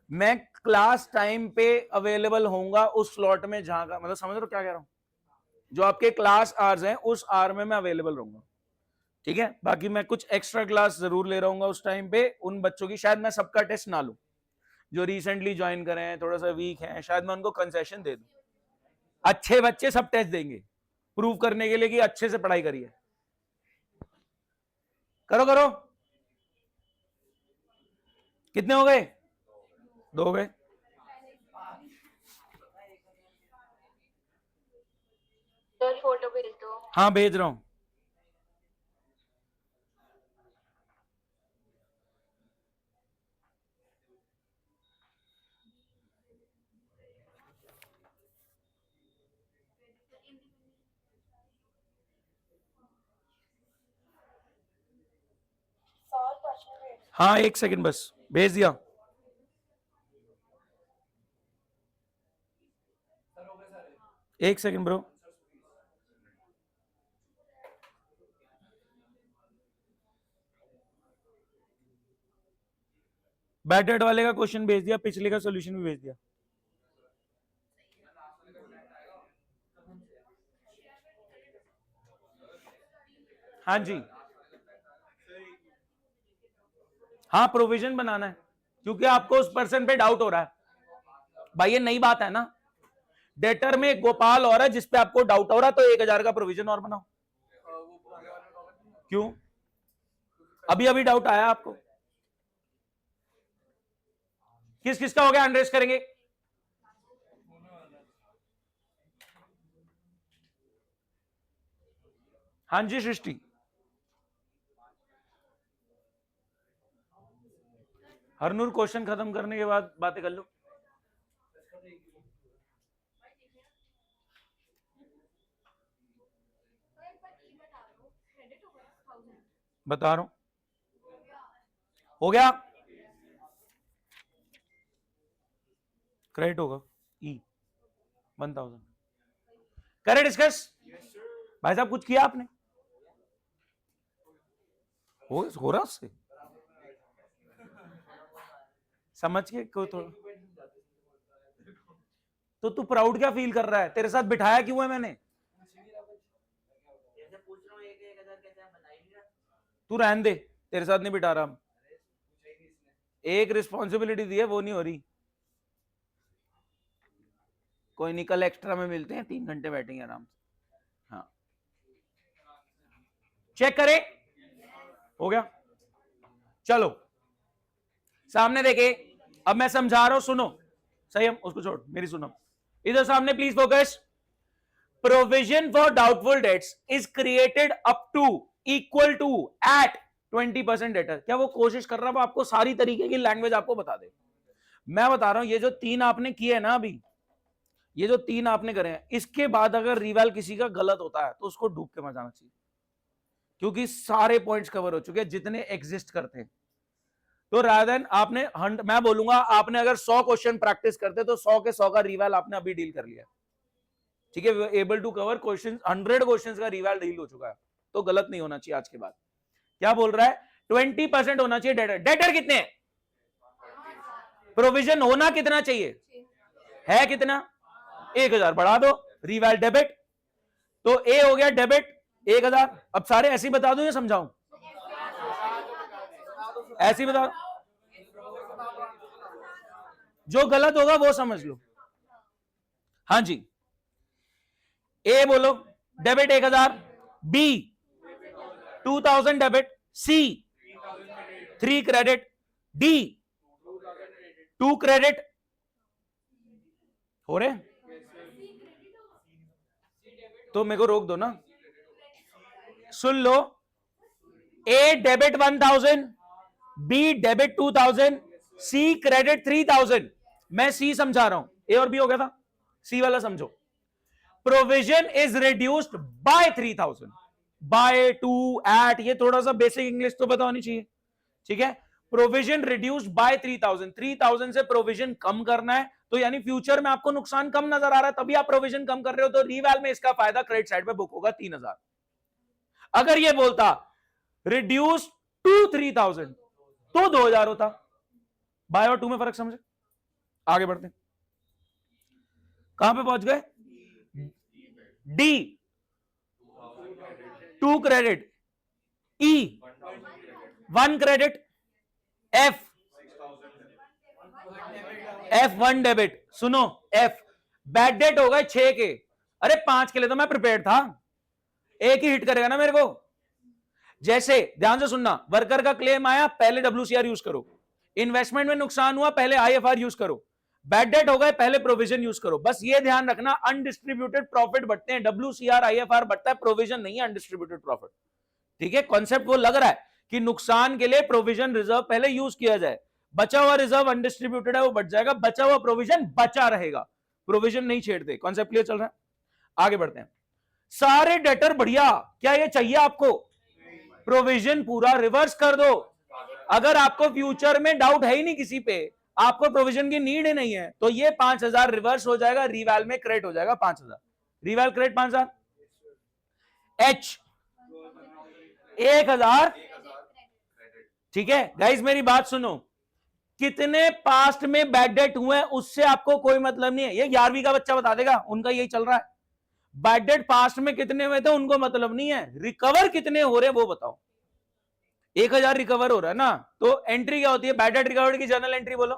मैं क्लास टाइम पे अवेलेबल होऊंगा उस स्लॉट में जहां का, मतलब समझ रहे हो क्या कह रहा हूं? जो आपके क्लास आवर्स हैं उस आवर में मैं अवेलेबल रहूंगा। ठीक है, बाकी मैं कुछ एक्स्ट्रा क्लास जरूर ले रहा हूँ उस टाइम पे उन बच्चों की। शायद मैं सबका टेस्ट ना लूं, जो रिसेंटली ज्वाइन करे हैं, थोड़ा सा वीक हैं, शायद मैं उनको कंसेशन दे दूं। अच्छे बच्चे सब टेस्ट देंगे प्रूव करने के लिए कि अच्छे से पढ़ाई करिए। करो करो, कितने हो गए? 2 हो गए। फोटो भेज दो। हाँ भेज रहा हूं। हाँ 1 सेकंड बस, भेज दिया। एक सेकंड ब्रो। बैटेड वाले का क्वेश्चन भेज दिया, पिछले का सॉल्यूशन भी भेज दिया। हाँ जी, हाँ प्रोविजन बनाना है क्योंकि आपको उस पर्सन पे डाउट हो रहा है। भाई ये नई बात है ना, डेटर में एक गोपाल और है जिस पे आपको डाउट हो रहा है, तो 1000 का प्रोविजन और बनाओ। क्यों? अभी अभी डाउट आया आपको? किस किस का हो गया? अनरेस्ट करेंगे। हाँ जी सृष्टि, हरनूर क्वेश्चन खत्म करने के बाद बातें कर लो। बता रहा हूं, हो गया क्रेडिट होगा ई 1000। करे डिस्कस। भाई साहब कुछ किया आपने? हो रहा उससे समझ के को तो तू प्राउड क्या फील कर रहा है? तेरे साथ बिठाया क्यों है मैंने? तू रहने दे, तेरे साथ नहीं बिठा रहा। एक रिस्पॉन्सिबिलिटी दी है वो नहीं हो रही। कोई नहीं, कल एक्स्ट्रा में मिलते हैं, 3 घंटे बैठेंगे आराम से। हाँ चेक करें। हो गया? चलो सामने देखे, अब मैं समझा रहा हूं, सुनो। संयम, उसको छोड़, मेरी सुनो। इधर सामने please focus. Provision for doubtful debts is created up to, equal to, at 20% debtor. क्या वो कोशिश कर रहा है वो आपको सारी तरीके की लैंग्वेज आपको बता दे? मैं बता रहा हूं, ये जो 3 आपने किए हैं ना अभी, ये जो 3 आपने करे हैं, इसके बाद अगर रिवैल किसी का गलत होता है तो उसको डूब के मर जाना चाहिए, क्योंकि सारे पॉइंट्स कवर हो चुके हैं जितने एग्जिस्ट करते हैं। तो रादर आपने मैं बोलूंगा आपने अगर 100 क्वेश्चन प्रैक्टिस करते तो 100 के 100 का रिवैल आपने अभी डील कर लिया। ठीक है, able to cover question, 100 question का रिवैल डील हो चुका है, तो गलत नहीं होना चाहिए आज के बाद। क्या बोल रहा है? 20% होना चाहिए डेटर। डेटर कितने हैं? प्रोविजन होना कितना चाहिए? है कितना? 1000। बढ़ा दो, रिवैल डेबिट। तो ए हो गया डेबिट 1000। अब सारे ऐसे ही बता दूं या समझाऊं? ऐसे ही बता, जो गलत होगा वो समझ लो। हाँ जी, ए बोलो डेबिट 1000, बी 2000 डेबिट, सी 3 क्रेडिट, डी 2 क्रेडिट। हो रहे? तो मेरे को रोक दो ना, सुन लो। ए डेबिट 1000, बी डेबिट 2000, सी क्रेडिट 3000। मैं सी समझा रहा हूं, ए और बी हो गया था, सी वाला समझो। Provision is reduced by 3000, by, to, at, ये थोड़ा सा बेसिक इंग्लिश तो पता होनी चाहिए। ठीक है, प्रोविजन रिड्यूस्ड बाय 3000, 3000 से प्रोविजन कम करना है, तो यानी फ्यूचर में आपको नुकसान कम नजर आ रहा है, तभी आप प्रोविजन कम कर रहे हो, तो रिवैल में इसका फायदा क्रेडिट साइड पे बुक होगा 3000। अगर ये बोलता रिड्यूस टू 3000 तो 2000 होता। बाय और टू में फर्क समझे? आगे बढ़ते, कहां पे पहुंच गए? डी 2 क्रेडिट, ई 1 क्रेडिट, एफ 1 डेबिट। सुनो, एफ बैड डेट हो गए 6 के, अरे 5 के लिए तो मैं प्रिपेयर्ड था, एक ही हिट करेगा ना मेरे को। जैसे ध्यान से सुनना, वर्कर का क्लेम आया, पहले WCR यूज करो। इन्वेस्टमेंट में नुकसान हुआ, पहले IFR यूज करो। बैड डेट हो गए, पहले प्रोविजन यूज करो। बस ये ध्यान रखना, अनडिस्ट्रीब्यूटेड प्रॉफिट बढ़ते हैं, WCR IFR बढ़ता है, प्रोविजन नहीं है अनडिस्ट्रीब्यूटेड प्रॉफिट। ठीक है, कॉन्सेप्ट वो लग रहा है कि नुकसान के लिए प्रोविजन रिजर्व पहले यूज किया जाए, बचा हुआ रिजर्व अनडिस्ट्रीब्यूटेड है वो बढ़ जाएगा, बचा हुआ प्रोविजन बचा रहेगा, प्रोविजन नहीं छेड़ते। कॉन्सेप्ट क्लियर चल रहा है? आगे बढ़ते हैं। सारे डेटर बढ़िया, क्या ये चाहिए आपको? प्रोविजन पूरा रिवर्स कर दो। अगर आपको फ्यूचर में डाउट है ही नहीं किसी पे, आपको प्रोविजन की नीड ही नहीं है, तो ये 5000 रिवर्स हो जाएगा, रिवैल में क्रेडिट हो जाएगा 5000, रिवैल क्रेडिट 5000। एच 1000। ठीक है गाइस, मेरी बात सुनो, कितने पास्ट में बैड डेट हुए हैं उससे आपको कोई मतलब नहीं है, ये 11वीं का बच्चा बता देगा, उनका यही चल रहा है। बैड डेट पास्ट में कितने हुए थे उनको मतलब नहीं है, रिकवर कितने हो रहे हैं वो बताओ। 1000 रिकवर हो रहा है ना, तो एंट्री क्या होती है बैड डेट रिकवर्ड की? जर्नल एंट्री बोलो,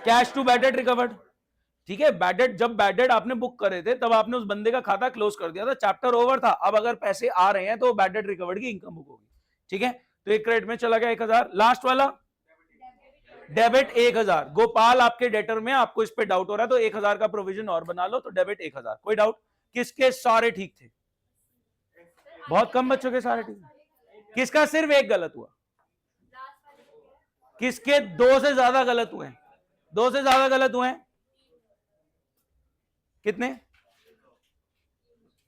cash to bad debt recovered. ठीक है, बैड डेट, जब बैड डेट आपने बुक करे थे तब आपने उस बंदे का खाता क्लोज कर दिया था, चैप्टर ओवर था। अब अगर पैसे आ रहे हैं तो बैड डेट रिकवर्ड की इनकम बुक होगी। ठीक है, तो एक क्रेडिट में चला गया 1000। लास्ट वाला डेबिट 1000। गोपाल आपके डेटर में, आपको इस पे डाउट हो रहा है तो 1000 का प्रोविजन और बना लो, तो डेबिट 1000। कोई डाउट? किसके सारे ठीक थे? बहुत कम बच्चों के सारे ठीक। किसका सिर्फ एक गलत हुआ? किसके 2 से ज्यादा गलत हुए? 2 से ज्यादा गलत हुए? कितने?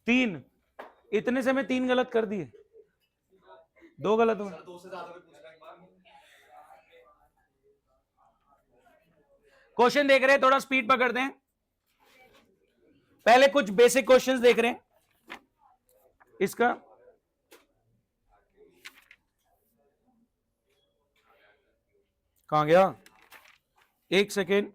3। इतने से मैं 3 गलत कर दिए, 2 गलत हुए। क्वेश्चन देख रहे हैं, थोड़ा स्पीड पकड़ दें। पहले कुछ बेसिक क्वेश्चंस देख रहे हैं इसका। कहां गया? एक सेकेंड।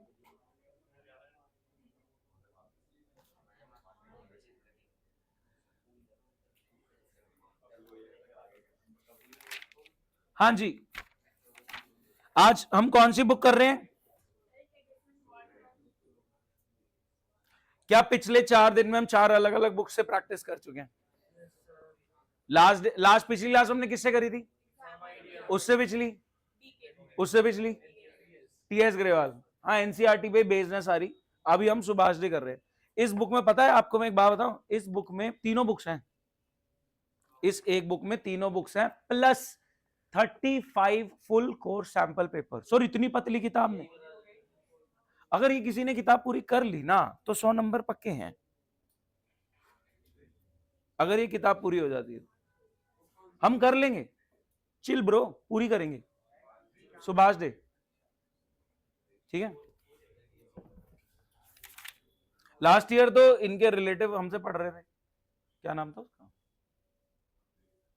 हाँ जी, आज हम कौन सी बुक कर रहे हैं? क्या पिछले 4 दिन में हम 4 अलग अलग बुक से प्रैक्टिस कर चुके हैं? लास्ट पिछली क्लास हमने किससे करी थी? उससे पिछली टीएस ग्रेवाल। हाँ, एनसीईआरटी पे बेस्ड है सारी। अभी हम सुभाष डे कर रहे हैं। इस बुक में पता है आपको, मैं एक बात बताऊं, इस बुक में तीनों बुक्स हैं, इस एक बुक में तीनों बुक्स हैं plus 35 full course sample paper. Sorry, इतनी पतली किताब में अगर ये किसी ने किताब पूरी कर ली ना तो 100 नंबर पक्के हैं, अगर ये किताब पूरी हो जाती है। हम कर लेंगे, चिल ब्रो, पूरी करेंगे सुभाष डे, ठीक है। लास्ट ईयर तो इनके रिलेटिव हमसे पढ़ रहे थे, क्या नाम था उसका,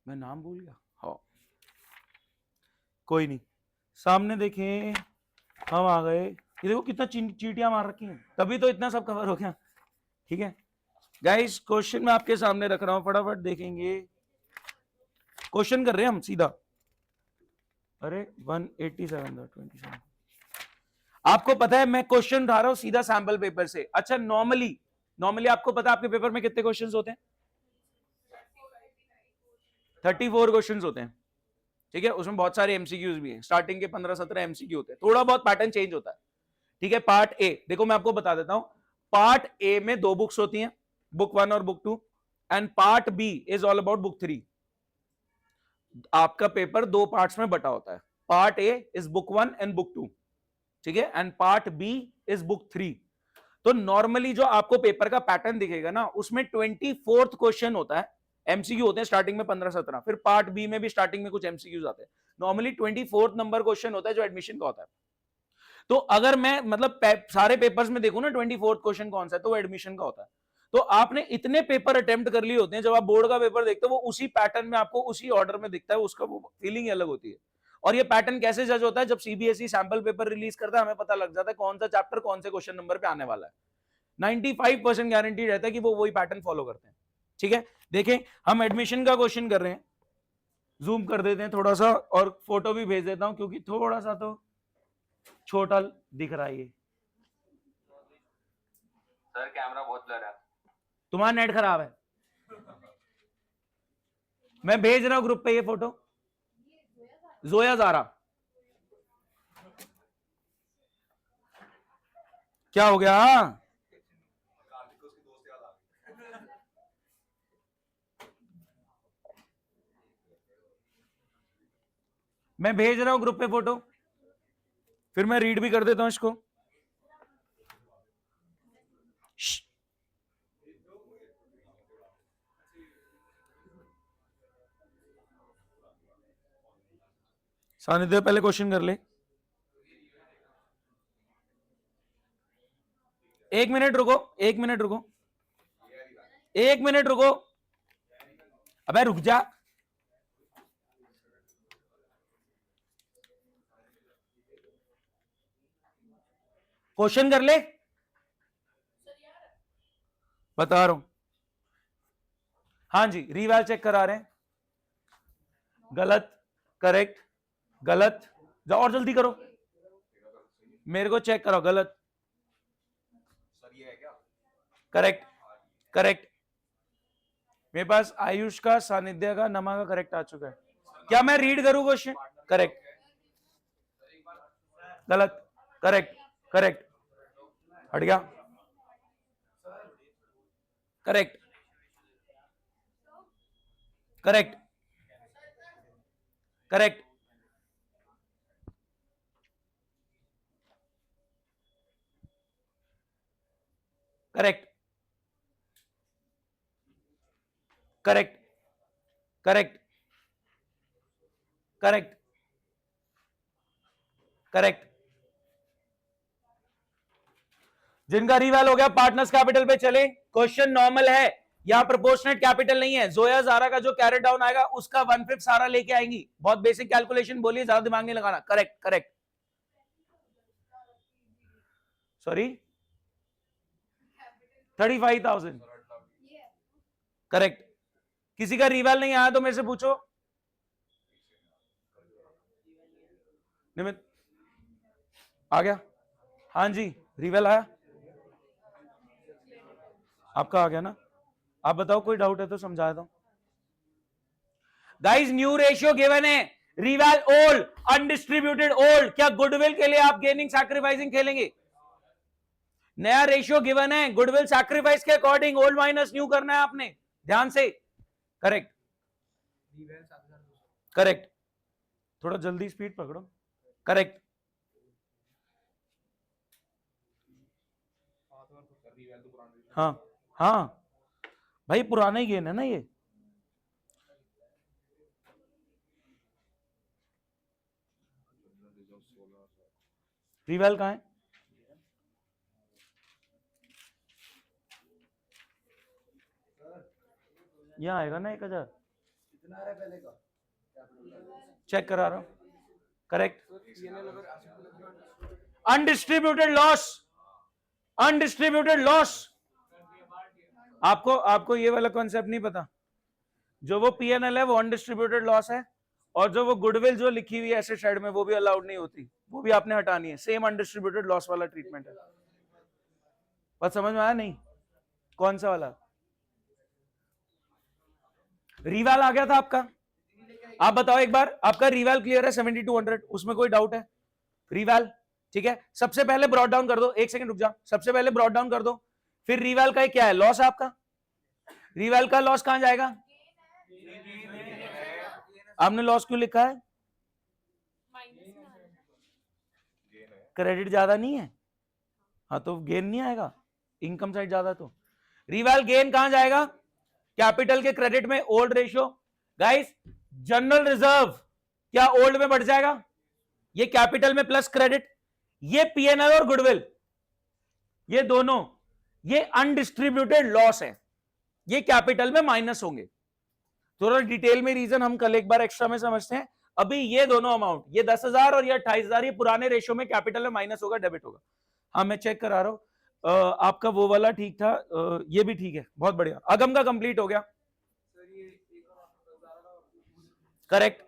मैं नाम भूल गया। हाँ, कोई नहीं, सामने देखें हम आ गए। ये देखो कितना चीटियां मार रखी हैं, तभी तो इतना सब कवर हो गया, ठीक है। गाइस, क्वेश्चन मैं आपके सामने रख रहा हूं, फटाफट देखेंगे। क्वेश्चन कर रहे हैं हम सीधा। अरे 187 आपको पता है मैं क्वेश्चन उठा रहा हूं सीधा सैंपल पेपर से। अच्छा, नॉर्मली आपको पता है आपके पेपर में कितने क्वेश्चंस होते हैं? 34 क्वेश्चंस होते हैं, ठीक है। उसमें बहुत सारे एमसीक्यूज भी हैं, स्टार्टिंग के 15-17 एमसीक्यू होते हैं, थोड़ा बहुत पैटर्न चेंज होता है, ठीक है। पार्ट ए देखो, मैं आपको बता देता हूं, पार्ट ए में 2 बुक्स होती हैं, बुक 1 और book 2, and part B is all about book 3। आपका पेपर 2 पार्ट्स में बटा होता है, part A is book 1 and book 2, ठीक है, and part B is book 3। तो नॉर्मली जो आपको पेपर का पैटर्न दिखेगा ना, उसमें 24th क्वेश्चन होता है, एमसीक्यू होते हैं स्टार्टिंग में 15-17, फिर पार्ट बी में भी स्टार्टिंग में कुछ एमसीक्यूज आते हैं। नॉर्मली 24th नंबर क्वेश्चन होता है जो एडमिशन का होता है। तो अगर मैं मतलब सारे पेपर्स में देखूं ना 24th क्वेश्चन कौन सा है, तो वो एडमिशन का होता है। तो आपने इतने पेपर अटेम्प्ट कर लिए होते हैं, जब आप बोर्ड का पेपर देखते हो वो उसी पैटर्न में आपको उसी ऑर्डर में दिखता है, उसका वो फीलिंग अलग होती है। और ये पैटर्न कैसे जज होता है? जब सीबीएसई सैंपल पेपर रिलीज करता है, हमें पता लग जाता है कौन सा चैप्टर कौन से क्वेश्चन नंबर पे आने वाला है। 95% गारंटी रहता है कि वो वही पैटर्न फॉलो करते हैं, ठीक है। देखें, हम एडमिशन का क्वेश्चन कर रहे हैं, जूम कर देते हैं थोड़ा सा और फोटो भी भेज देता हूं क्योंकि थोड़ा सा तो छोटा दिख रहा है ये। सर कैमरा बहुत ब्लर है। तुम्हारा नेट खराब है, मैं भेज रहा हूं ग्रुप पे ये फोटो। जोया ज़ारा, क्या हो गया? मैं भेज रहा हूं ग्रुप पे फोटो, फिर मैं रीड भी कर देता हूं इसको। सानिध्य पहले क्वेश्चन कर ले, 1 मिनट रुको, 1 मिनट रुको, 1 मिनट रुको, अबे रुक जा। क्वेश्चन कर ले, बता रहा हूं। हाँ जी, रीवैल चेक करा रहे हैं, गलत, करेक्ट, गलत, जाओ और जल्दी करो, मेरे को चेक करो, गलत, करेक्ट, करेक्ट। मेरे पास आयुष का, सानिध्य का, नमा का करेक्ट आ चुका है। क्या मैं रीड करूं क्वेश्चन? करेक्ट, गलत, करेक्ट, करेक्ट, हट गया, correct, correct, correct, correct, correct, correct, correct, correct. जिनका रिवैल हो गया पार्टनर्स कैपिटल पे चले। क्वेश्चन नॉर्मल है, यहां प्रोपोर्शनेट कैपिटल नहीं है। जोया ज़ारा का जो कैरेट डाउन आएगा उसका 1/5 सारा लेके आएंगी। बहुत बेसिक कैलकुलेशन बोलिए, ज्यादा दिमाग नहीं लगाना। Correct, correct, sorry 35,000, correct. किसी का रिवैल नहीं आया तो मेरे से पूछो। निमित आ गया? हाँ जी, रिवैल आया, आपका आ गया ना? आप बताओ, कोई डाउट है तो समझा दो। गाइस न्यू रेशियो गिवन है, रिवैल ओल्ड, अनडिस्ट्रीब्यूटेड ओल्ड, क्या गुडविल के लिए आप गेनिंग सैक्रिफाइसिंग खेलेंगे? नया रेशियो गिवन है, गुडविल सैक्रिफाइस के अकॉर्डिंग ओल्ड माइनस न्यू करना है आपने, ध्यान से। करेक्ट करेक्ट, थोड़ा जल्दी स्पीड पकड़ो। करेक्ट, हाँ हाँ भाई पुराना ही गेन है ना ये। रिवेल कहां है? यहां आएगा ना 1000, चेक करा रहा हूं। Correct, undistributed loss, undistributed loss. आपको ये वाला कॉन्सेप्ट नहीं पता, जो वो पीएनएल है वो अनडिस्ट्रीब्यूटेड लॉस है, और जो वो गुडविल जो लिखी हुई है एसेट साइड में वो भी अलाउड नहीं होती, वो भी आपने हटानी है। सेम अनडिस्ट्रीब्यूटेड लॉस वाला ट्रीटमेंट है। बात समझ में आया नहीं? कौन सा वाला? रिवैल आ गया था आपका, आप बताओ एक बार, आपका रिवैल क्लियर है 7200, उसमें कोई डाउट है? रिवैल ठीक है, सबसे पहले ब्रॉड डाउन कर दो, एक सेकंड रुक जा, सबसे पहले ब्रॉड डाउन कर दो, फिर रिवैल का क्या है लॉस आपका, रिवैल का लॉस कहां जाएगा? आपने लॉस क्यों लिखा है? क्रेडिट ज्यादा नहीं है, हाँ तो गेन नहीं आएगा, इनकम साइड ज्यादा। तो रिवैल गेन कहां जाएगा? कैपिटल के क्रेडिट में, old ratio. Guys general reserve क्या ओल्ड में बढ़ जाएगा? ये कैपिटल में प्लस क्रेडिट, ये पीएनएल और गुडविल, ये दोनों, ये अनडिस्ट्रीब्यूटेड लॉस है, ये कैपिटल में माइनस होंगे। थोड़ा डिटेल में रीजन हम कल एक बार एक्स्ट्रा में समझते हैं। अभी ये दोनों अमाउंट, ये 10,000 और ये 28,000, ये पुराने रेशियो में कैपिटल में माइनस होगा, डेबिट होगा। हाँ मैं चेक करा रहा हूं, आपका वो वाला ठीक था, ये भी ठीक है, बहुत बढ़िया। अगम का कंप्लीट हो गया। करेक्ट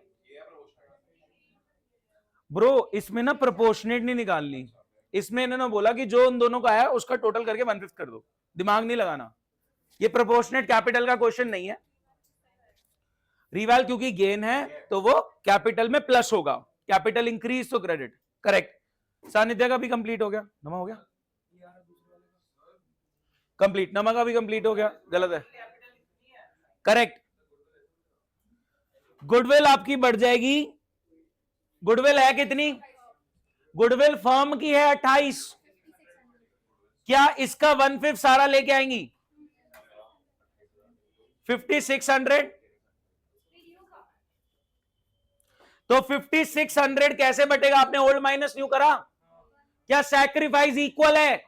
ब्रो, इसमें ना प्रोपोर्शनेट नहीं निकालनी, इसमें इन्होंने बोला कि जो उन दोनों का है उसका टोटल करके 1/5 कर दो, दिमाग नहीं लगाना, ये प्रोपोर्शनेट कैपिटल का क्वेश्चन नहीं है। रिवैल क्योंकि गेन है तो वो कैपिटल में प्लस होगा, कैपिटल इंक्रीज तो क्रेडिट। करेक्ट, सानिध्य का भी कंप्लीट हो गया, नमा हो गया कंप्लीट, नमा का भी कंप्लीट हो गया, गलत है। करेक्ट, गुडविल आपकी बढ़ जाएगी, गुडविल है कितनी? गुडविल फर्म की है 28, क्या इसका 1/5 सारा लेके आएंगी? 5600, तो 5600 कैसे बटेगा? आपने ओल्ड माइनस न्यू करा, क्या सैक्रिफाइस इक्वल है?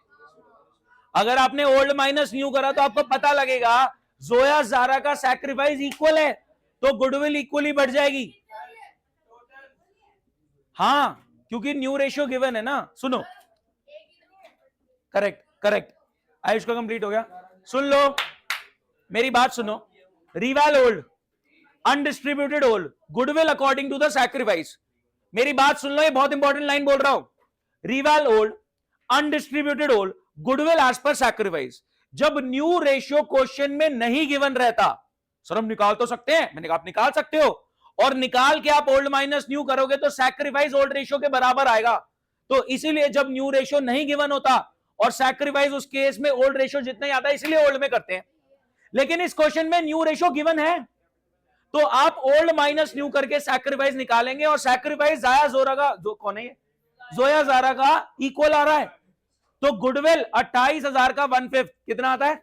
अगर आपने ओल्ड माइनस न्यू करा तो आपको पता लगेगा जोया जारा का सैक्रिफाइस इक्वल है, तो गुडविल इक्वली बढ़ जाएगी। हाँ क्योंकि न्यू रेशियो गिवन है ना, सुनो। करेक्ट करेक्ट, आयुष का कंप्लीट हो गया। सुन लो मेरी बात सुनो, reval old, undistributed old, goodwill according to the sacrifice. मेरी बात सुन लो, ये बहुत इंपॉर्टेंट लाइन बोल रहा हूं। Reval old, undistributed old, goodwill as पर सैक्रिफाइस। जब न्यू रेशियो क्वेश्चन में नहीं गिवन रहता, सर हम निकाल तो सकते हैं, मैंने कहा आप निकाल सकते हो, और निकाल के आप ओल्ड माइनस न्यू करोगे तो सैक्रिफाइस ओल्ड रेशियो के बराबर आएगा। तो इसीलिए जब न्यू रेशियो नहीं गिवन होता और सैक्रिफाइस उस केस में ओल्ड रेशियो जितना ही आता है, इसलिए ओल्ड में करते हैं। लेकिन इस क्वेश्चन में न्यू रेशियो गिवन है, तो आप ओल्ड माइनस न्यू करके सैक्रिफाइस निकालेंगे, और सैक्रिफाइस जाया जोरा का, जो कौन है ये, जोया जारा का इक्वल आ रहा है। तो गुडविल 28,000 का 1/5 कितना आता है?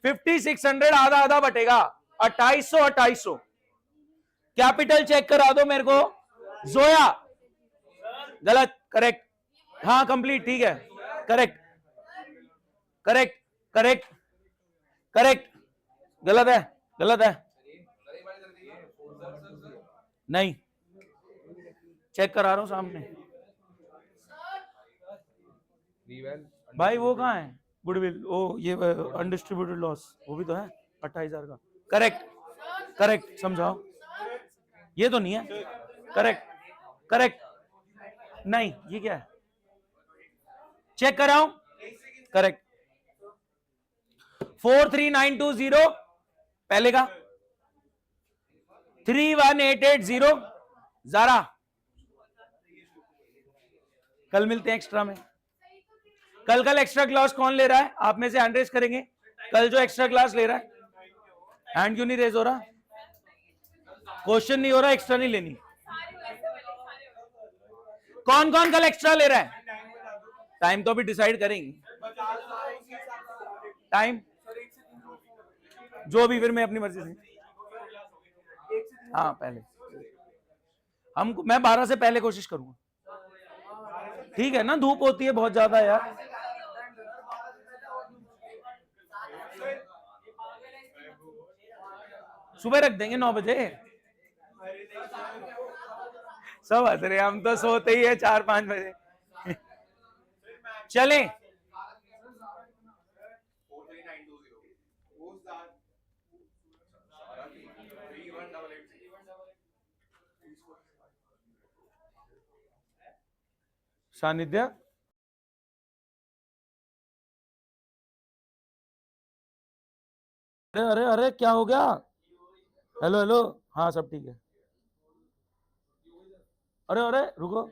5600, आधा आधा बटेगा 2800 2800। कैपिटल चेक करा दो मेरे को, जोया गलत, करेक्ट, हाँ कंप्लीट ठीक है, करेक्ट करेक्ट करेक्ट करेक्ट, गलत है गलत है, नहीं चेक करा रहा हूं सामने। भाई वो कहां है गुडविल, ओ ये अनडिस्ट्रीब्यूटेड लॉस, वो भी तो है 28,000 का। करेक्ट करेक्ट, समझाओ, ये तो नहीं है। करेक्ट करेक्ट, नहीं ये क्या है, चेक कराऊं। करेक्ट, 43920 पहले का, 31880 जारा। कल मिलते हैं एक्स्ट्रा में। कल एक्स्ट्रा क्लास कौन ले रहा है आप में से? हैंड रेज करेंगे। कल जो एक्स्ट्रा क्लास ले रहा है, हैंड क्यों नहीं रेज हो रहा? क्वेश्चन नहीं हो रहा, एक्स्ट्रा नहीं लेनी। कौन कौन कल एक्स्ट्रा ले रहा है? टाइम तो अभी डिसाइड करेंगे। टाइम जो भी, फिर मैं अपनी मर्जी से। हाँ पहले मैं 12 से पहले कोशिश करूंगा। ठीक है ना, धूप होती है बहुत ज्यादा यार। सुबह रख देंगे 9 बजे। सब हंस रहे, हम तो सोते ही है 4-5 बजे। चलें। सानिध्य, अरे अरे अरे क्या हो गया? हेलो हेलो, हाँ सब ठीक है। अरे अरे रुको,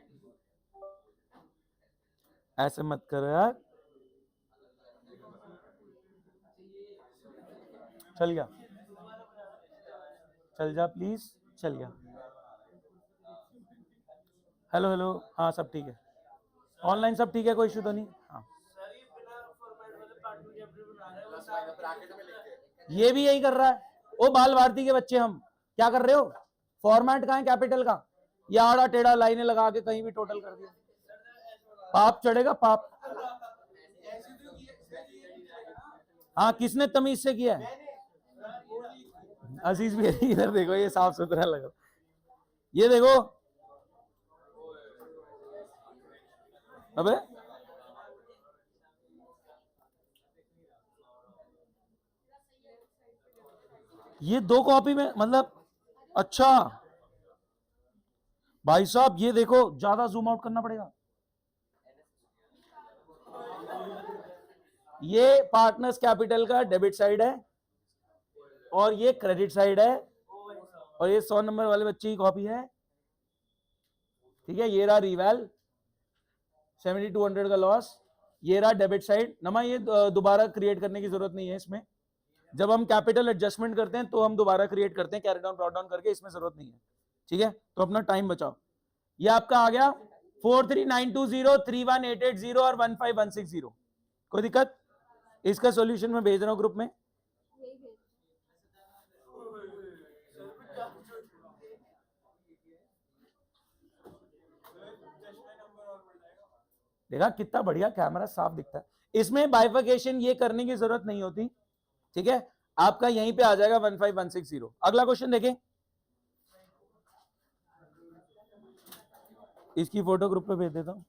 ऐसे मत करो यार। चल गया, चल जा प्लीज, चल गया। हेलो हेलो, हाँ सब ठीक है, ऑनलाइन सब ठीक है, कोई इशू तो नहीं। हाँ ये भी यही कर रहा है। ओ बाल भारती के बच्चे, हम क्या कर रहे हो? फॉर्मेट कहाँ है कैपिटल का? ये आड़ा टेढ़ा लाइनें लगा के कहीं भी टोटल कर दिया, पाप चढ़ेगा पाप। हाँ किसने तमीज से किया है? अजीज भी इधर देखो, ये साफ सुथरा लगा, ये देखो। अबे ये 2 कॉपी में मतलब, अच्छा भाई साहब ये देखो, ज्यादा जूम आउट करना पड़ेगा। ये पार्टनर्स कैपिटल का डेबिट साइड है और ये क्रेडिट साइड है, और ये 100 नंबर वाले बच्चे की कॉपी है। ठीक है, ये रहा रिवैल 7200 का लॉस, ये रहा डेबिट साइड। नमा ये दोबारा क्रिएट करने की जरूरत नहीं है इसमें। जब हम कैपिटल एडजस्टमेंट करते हैं तो हम दोबारा क्रिएट करते हैं, कैरी डाउन ब्रॉट डाउन करके, इसमें जरूरत नहीं है। ठीक है, तो अपना टाइम बचाओ। ये आपका आ गया 43920, 31880 और 15160। कोई दिक्कत? इसका सॉल्यूशन मैं भेज रहा हूं ग्रुप में। देखा कितना बढ़िया कैमरा साफ दिखता है। इसमें बाइफिकेशन ये करने की जरूरत नहीं होती। ठीक है, आपका यहीं पे आ जाएगा 15160। अगला क्वेश्चन देखें, इसकी फोटो ग्रुप पे भेज देता हूं।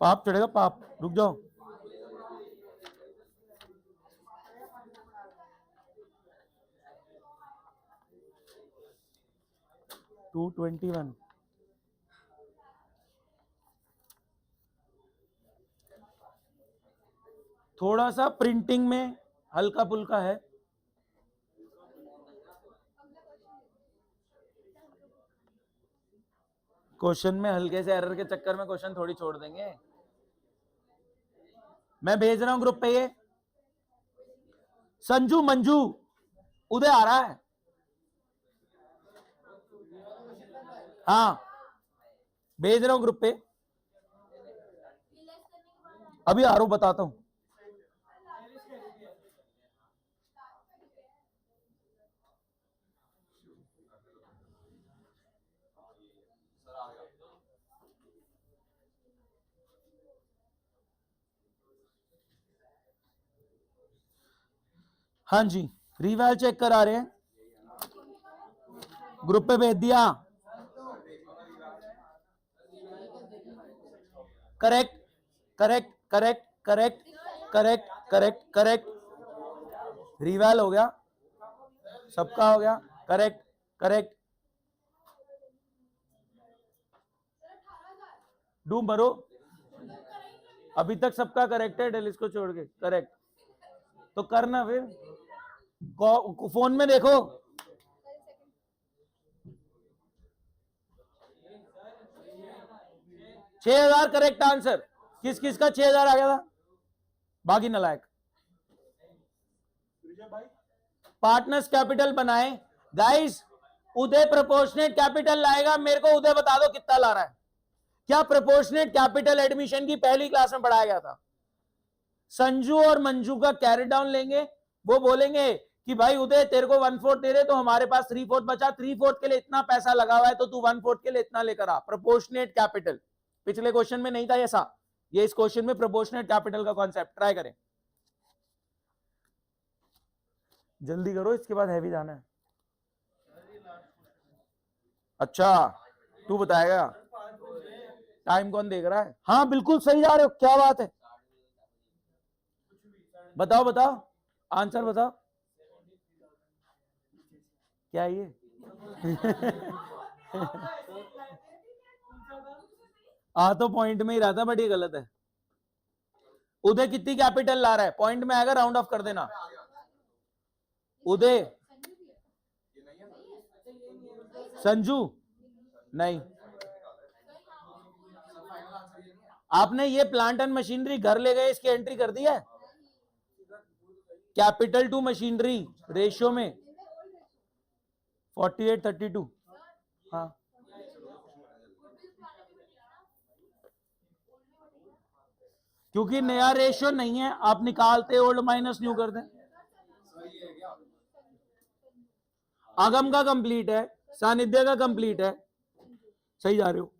पाप चढ़ेगा पाप, रुक जाओ। $221, थोड़ा सा प्रिंटिंग में हल्का पुल्का है। क्वेश्चन में हल्के से एरर के चक्कर में क्वेश्चन थोड़ी छोड़ देंगे। मैं भेज रहा हूं ग्रुप पे ये। संजू मंजू उदय आ रहा है। हाँ भेज रहा हूं ग्रुप पे, अभी आ रहा हूं, बताता हूं। हाँ जी, रिवैल चेक करा रहे हैं, ग्रुप पे भेज दिया। Correct correct correct correct correct correct correct, reval हो गया, सबका हो गया। करेक्ट करेक्ट, डूम भरो। अभी तक सबका करेक्ट है, डेलिस को छोड़ के करेक्ट। तो करना फिर, फोन में देखो। छह हजार करेक्ट आंसर। किस किस का 6000 आ गया था? बाकी नलायक। पार्टनर्स कैपिटल बनाए गाइस। उदय प्रोपोर्शनेट कैपिटल लाएगा, मेरे को उदय बता दो कितना ला रहा है। क्या प्रोपोर्शनेट कैपिटल एडमिशन की पहली क्लास में पढ़ाया गया था? संजू और मंजू का कैरी डाउन लेंगे, वो बोलेंगे कि भाई उदय तेरे को 1/4 दे रहे तो हमारे पास 3/4 बचा, 3/4 के लिए इतना पैसा लगा हुआ है तो तू 1/4 के लिए इतना लेकर आ। प्रोपोर्शनेट कैपिटल पिछले क्वेश्चन में नहीं था ऐसा, ये इस क्वेश्चन में प्रोपोर्शनेट कैपिटल का कॉन्सेप्ट। ट्राई करें, जल्दी करो, इसके बाद हैवी जाना है। अच्छा तू बताएगा, टाइम कौन देख रहा है? हाँ बिल्कुल सही जा रहे हो, क्या बात है। बताओ बताओ आंसर बताओ, क्या ये आ तो पॉइंट में ही रहा था, बट ये गलत है। उदय कितनी कैपिटल ला रहा है? पॉइंट में आएगा, राउंड ऑफ कर देना। उदय, संजू नहीं। आपने ये प्लांट एंड मशीनरी घर ले गए, इसकी एंट्री कर दी है? कैपिटल टू मशीनरी रेशियो में 48:32। हाँ क्योंकि नया रेशियो नहीं है, आप निकालते ओल्ड माइनस न्यू कर दें। आगम का कंप्लीट है, सानिध्य का कंप्लीट है, सही जा रहे हो।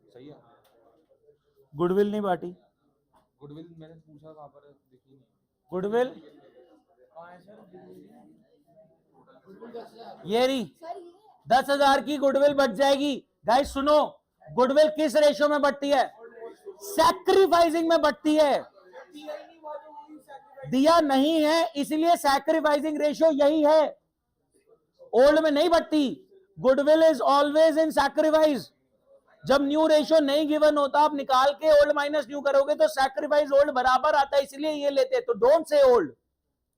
सही है। गुडविल नहीं बांटी। गुडविल मैंने पूछा कहां पर है, दिखी नहीं। गुडविल ये रही, 10,000 की गुडविल बढ़ जाएगी। गाइस सुनो, गुडविल किस रेशियो में बढ़ती है? सैक्रिफाइसिंग में बढ़ती है। दिया नहीं है इसलिए सैक्रिफाइसिंग रेशियो यही है, ओल्ड में नहीं बढ़ती। Goodwill is always in sacrifice. जब न्यू रेशियो नहीं गिवन होता, आप निकाल के ओल्ड माइनस न्यू करोगे तो सैक्रिफाइस ओल्ड बराबर आता है, इसलिए ये लेते हैं। तो don't say old,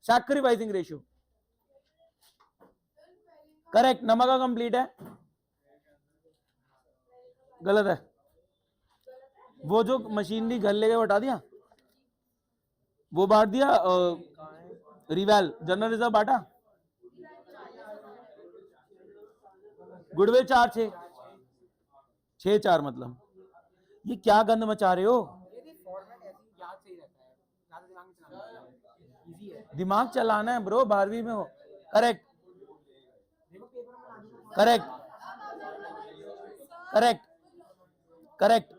sacrificing ratio. Correct, नमक का कंप्लीट है, गलत है। वो जो मशीनरी घर ले गए हटा दिया, वो बांट दिया। रिवैल जनरल रिजर्व बांटा। गुडविल 4-6 मतलब ये क्या गंद मचा रहे हो? दिमाग चलाना है ब्रो, 12वीं में हो। Correct correct correct correct.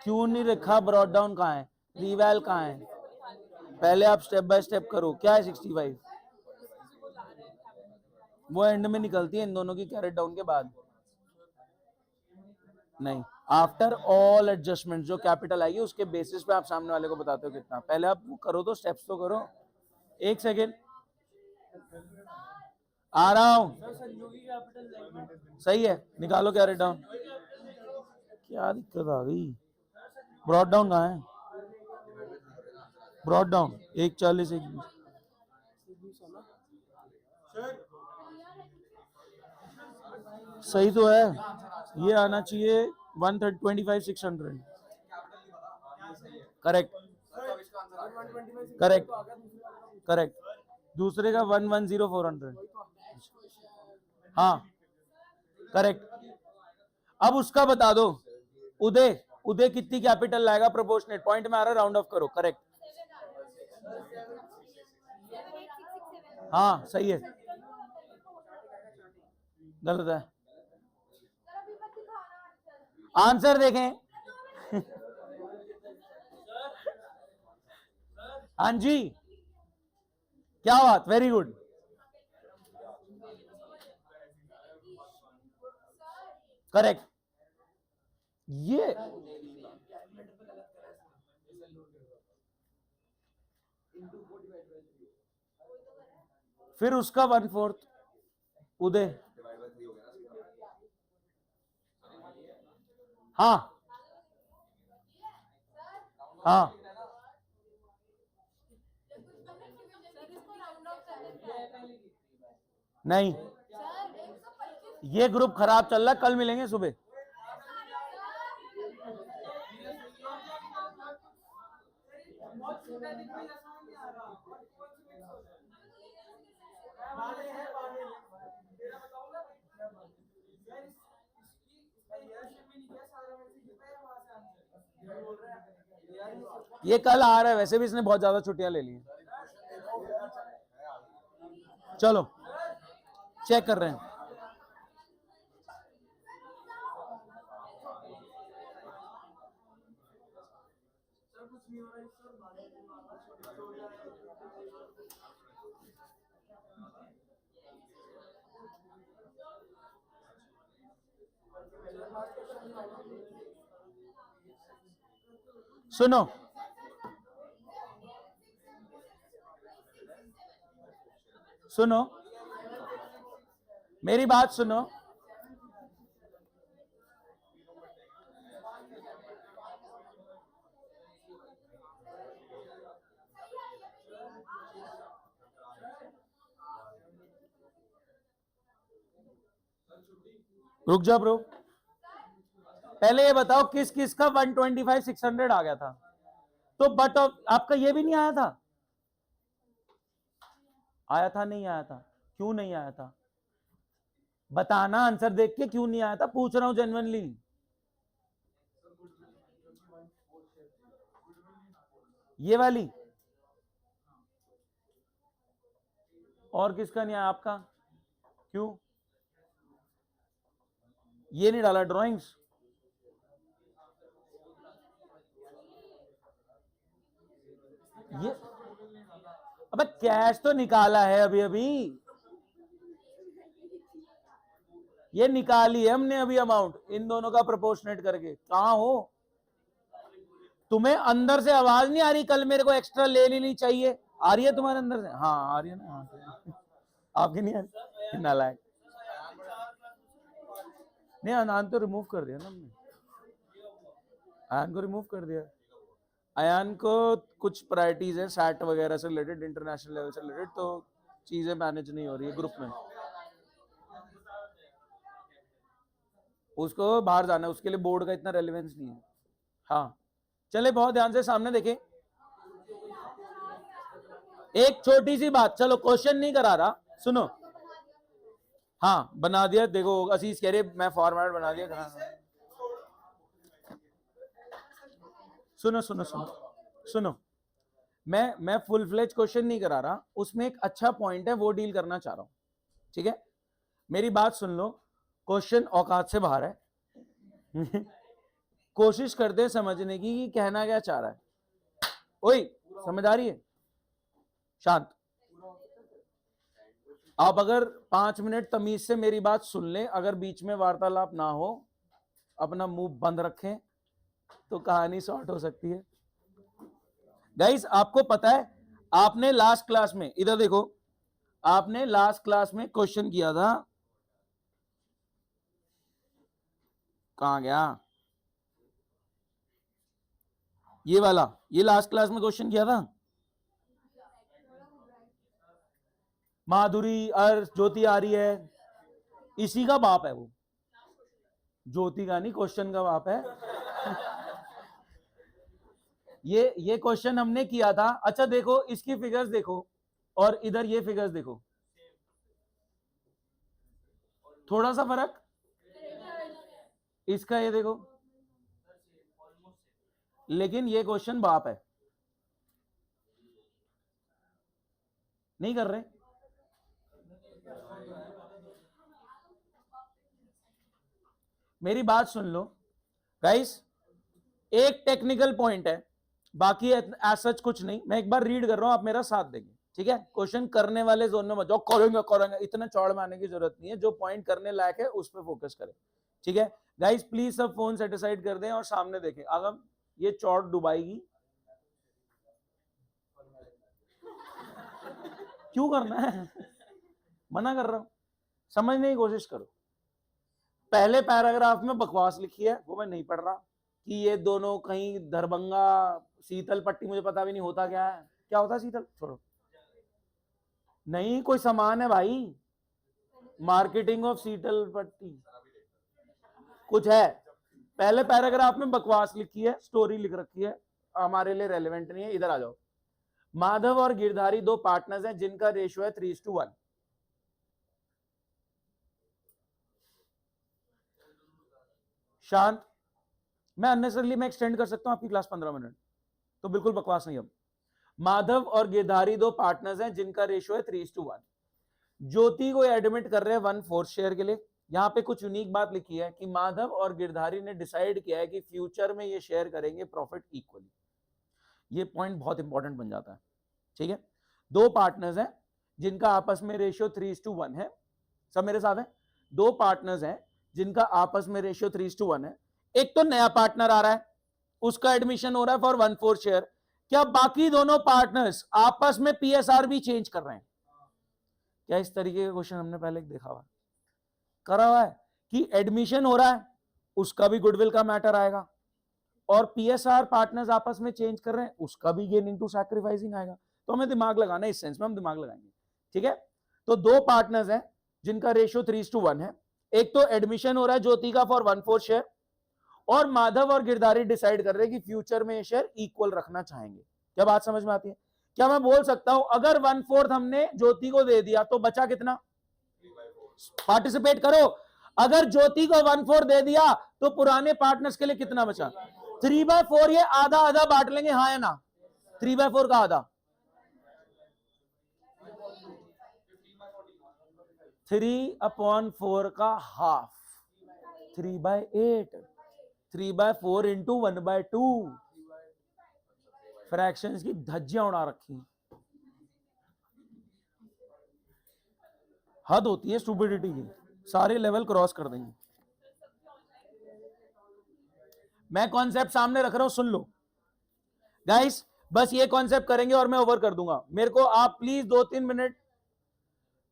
क्यों नहीं रखा? ब्रॉड डाउन कहाँ है? रिवैल कहाँ है? पहले आप स्टेप बाय स्टेप करो। क्या है 65? वो एंड में निकलती है इन दोनों की कैरेट डाउन के बाद। नहीं, आफ्टर ऑल एडजस्टमेंट जो कैपिटल आएगी उसके बेसिस पे आप सामने वाले को बताते हो कितना। पहले आप वो करो, तो स्टेप्स तो करो। एक सेकेंड आ रहा हूं। सही है, निकालो कैरेट डाउन। क्या दिक्कत आ गई? ब्रॉड डाउन कहाँ है? Brought down 140 120। सही तो है, ये आना चाहिए 125,600। Correct correct correct. दूसरे का 110,400। हाँ करेक्ट। अब उसका बता दो। उदय, उदय कितनी कैपिटल लाएगा प्रोपोर्शनेट? पॉइंट में आ रहा है, राउंड ऑफ करो। करेक्ट, हाँ सही है, गलत है। आंसर देखें। हाँ जी, क्या बात, वेरी गुड। करेक्ट। ये फिर उसका 1/4 उदय। हाँ हाँ नहीं, ये ग्रुप खराब चल रहा है, कल मिलेंगे सुबह। ये कल आ रहा है, वैसे भी इसने बहुत ज्यादा छुट्टियां ले ली हैं। चलो चेक कर रहे हैं। सुनो, सुनो मेरी बात सुनो। रुक जा ब्रो, पहले ये बताओ किस किस का 125 600 आ गया था। तो बट आपका ये भी नहीं आया था? आया था, नहीं आया था? क्यों नहीं आया था? बताना, आंसर देख के क्यों नहीं आया था, पूछ रहा हूं जेन्युइनली। ये वाली और किसका नहीं आया? आपका क्यों? ये नहीं डाला ड्राइंग्स? ये अबे कैश तो निकाला है अभी अभी, ये निकाली है हमने अभी अमाउंट, इन दोनों का प्रोपोर्शनेट करके। कहां हो? तुम्हें अंदर से आवाज नहीं आ रही कल मेरे को एक्स्ट्रा ले लेनी चाहिए? आ रही है तुम्हारे अंदर से? हाँ आ रही है ना। हाँ, आपकी नहीं आ रही? नालायक। नहीं, अनान तो रिमूव कर दिया ना हमने, अयान को रिमूव कर दिया। अयान को कुछ प्रायोरिटीज है सैट वगैरह से रिलेटेड, इंटरनेशनल लेवल से रिलेटेड, तो चीजें मैनेज नहीं हो रही है ग्रुप में। उसको बाहर जाना है, उसके लिए बोर्ड का इतना रेलेवेंस नहीं है। हाँ चले, बहुत ध्यान से सामने देखें। एक छोटी सी बात, चलो क्वेश्चन नहीं करा रहा, सुनो। हाँ बना दिया, देखो असीस कह रहे मैं फॉर्मेट बना दिया। सुनो सुनो सुनो सुनो, मैं फुल फ्लेज क्वेश्चन नहीं करा रहा, उसमें एक अच्छा पॉइंट है वो डील करना चाह रहा हूं, ठीक है? मेरी बात सुन लो, क्वेश्चन औकात से बाहर है। कोशिश करते हैं समझने की कि कहना क्या चाह रहा है। ओए समझ आ रही है? शांत। आप अगर 5 मिनट तमीज से मेरी बात सुन लें, अगर बीच में वार्तालाप ना हो, अपना मुंह बंद रखें, तो कहानी सॉर्ट हो सकती है। गाइस आपको पता है, आपने लास्ट क्लास में, इधर देखो, आपने लास्ट क्लास में क्वेश्चन किया था, कहां गया ये वाला? ये लास्ट क्लास में क्वेश्चन किया था। माधुरी अर्श ज्योति आ रही है, इसी का बाप है वो, ज्योति का नहीं, क्वेश्चन का बाप है। ये क्वेश्चन हमने किया था। अच्छा देखो, इसकी फिगर्स देखो और इधर ये फिगर्स देखो, थोड़ा सा फर्क, इसका ये देखो, लेकिन ये क्वेश्चन बाप है। नहीं कर रहे? मेरी बात सुन लो गाइस, एक टेक्निकल पॉइंट है, बाकी एज सच कुछ नहीं। मैं एक बार रीड कर रहा हूं, आप मेरा साथ देंगे, ठीक है? क्वेश्चन करने वाले जोन में मत जाओ, करेंगे करेंगे, इतना चौड़ मारने की जरूरत नहीं है। जो पॉइंट करने लायक है उस पर फोकस करें, ठीक है गाइस, प्लीज सब फोन सेटिसाइड कर दें और सामने देखें। आगम ये चौड़ डुबाएगी, क्यों करना है? मना कर रहा हूं, समझने की कोशिश करो। पहले पैराग्राफ में बकवास लिखी है, वो मैं नहीं पढ़ रहा कि ये दोनों कहीं दरभंगा शीतल पट्टी, मुझे पता भी नहीं होता क्या है, क्या होता है शीतल, छोड़ो, नहीं कोई सामान है भाई, मार्केटिंग ऑफ शीतल पट्टी कुछ है। पहले पैराग्राफ में बकवास लिखी है, स्टोरी लिख रखी है, हमारे लिए रेलेवेंट नहीं है। इधर आ जाओ। माधव और गिरधारी दो पार्टनर्स हैं जिनका रेशियो है 3:1। शांत, मैं अननेसेसरली मैं एक्सटेंड कर सकता हूं आपकी क्लास 15 मिनट, तो बिल्कुल बकवास नहीं। अब माधव और गिरधारी दो पार्टनर्स हैं जिनका रेशियो है 3:1। ज्योति को एडमिट कर रहे हैं 1/4 शेयर के लिए। यहां पे कुछ यूनिक बात लिखी है कि माधव और गिरधारी ने डिसाइड किया है कि फ्यूचर में ये शेयर करेंगे प्रॉफिट इक्वली। ये पॉइंट बहुत इंपॉर्टेंट बन जाता है, ठीक है। दो पार्टनर्स हैं जिनका आपस में रेशियो 3:1 है। सब मेरे साथ हैं। दो पार्टनर्स हैं जिनका आपस में रेशियो 3:1 है। एक तो नया पार्टनर आ रहा है, उसका एडमिशन हो रहा है फॉर 1/4 शेयर। क्या बाकी दोनों पार्टनर्स आपस में पीएसआर भी चेंज कर रहे हैं? क्या इस तरीके का क्वेश्चन हमने पहले देखा हुआ, करा हुआ है कि एडमिशन हो रहा है, उसका भी गुडविल का मैटर आएगा, और पीएसआर पार्टनर्स आपस में चेंज कर रहे हैं, उसका भी गेन इनटू सैक्रिफाइसिंग आएगा। तो हमें दिमाग लगाना है, इस सेंस में हम दिमाग लगाएंगे, ठीक है। तो दो पार्टनर्स हैं जिनका रेशियो 3:1 है। एक तो एडमिशन हो रहा है ज्योति का फॉर 1/4 शेयर, और माधव और गिरधारी डिसाइड कर रहे हैं कि फ्यूचर में ये शेयर इक्वल रखना चाहेंगे। क्या बात समझ में आती है? क्या मैं बोल सकता हूं अगर 1/4 हमने ज्योति को दे दिया तो बचा कितना? पार्टिसिपेट करो। अगर ज्योति को 1/4 दे दिया तो पुराने पार्टनर्स के लिए कितना बचा? 3/4। ये आधा आधा बांट लेंगे, हाँ या ना? 3/4 का आधा 3/4 का हाफ 3/8। 3/4 इंटू 1/2। फ्रैक्शंस की धज्जियां उड़ा रखी, हद होती है स्टूपिडिटी की, सारे लेवल क्रॉस कर देंगे। मैं कॉन्सेप्ट सामने रख रहा हूं, सुन लो गाइस, बस ये कॉन्सेप्ट करेंगे और मैं ओवर कर दूंगा। मेरे को आप प्लीज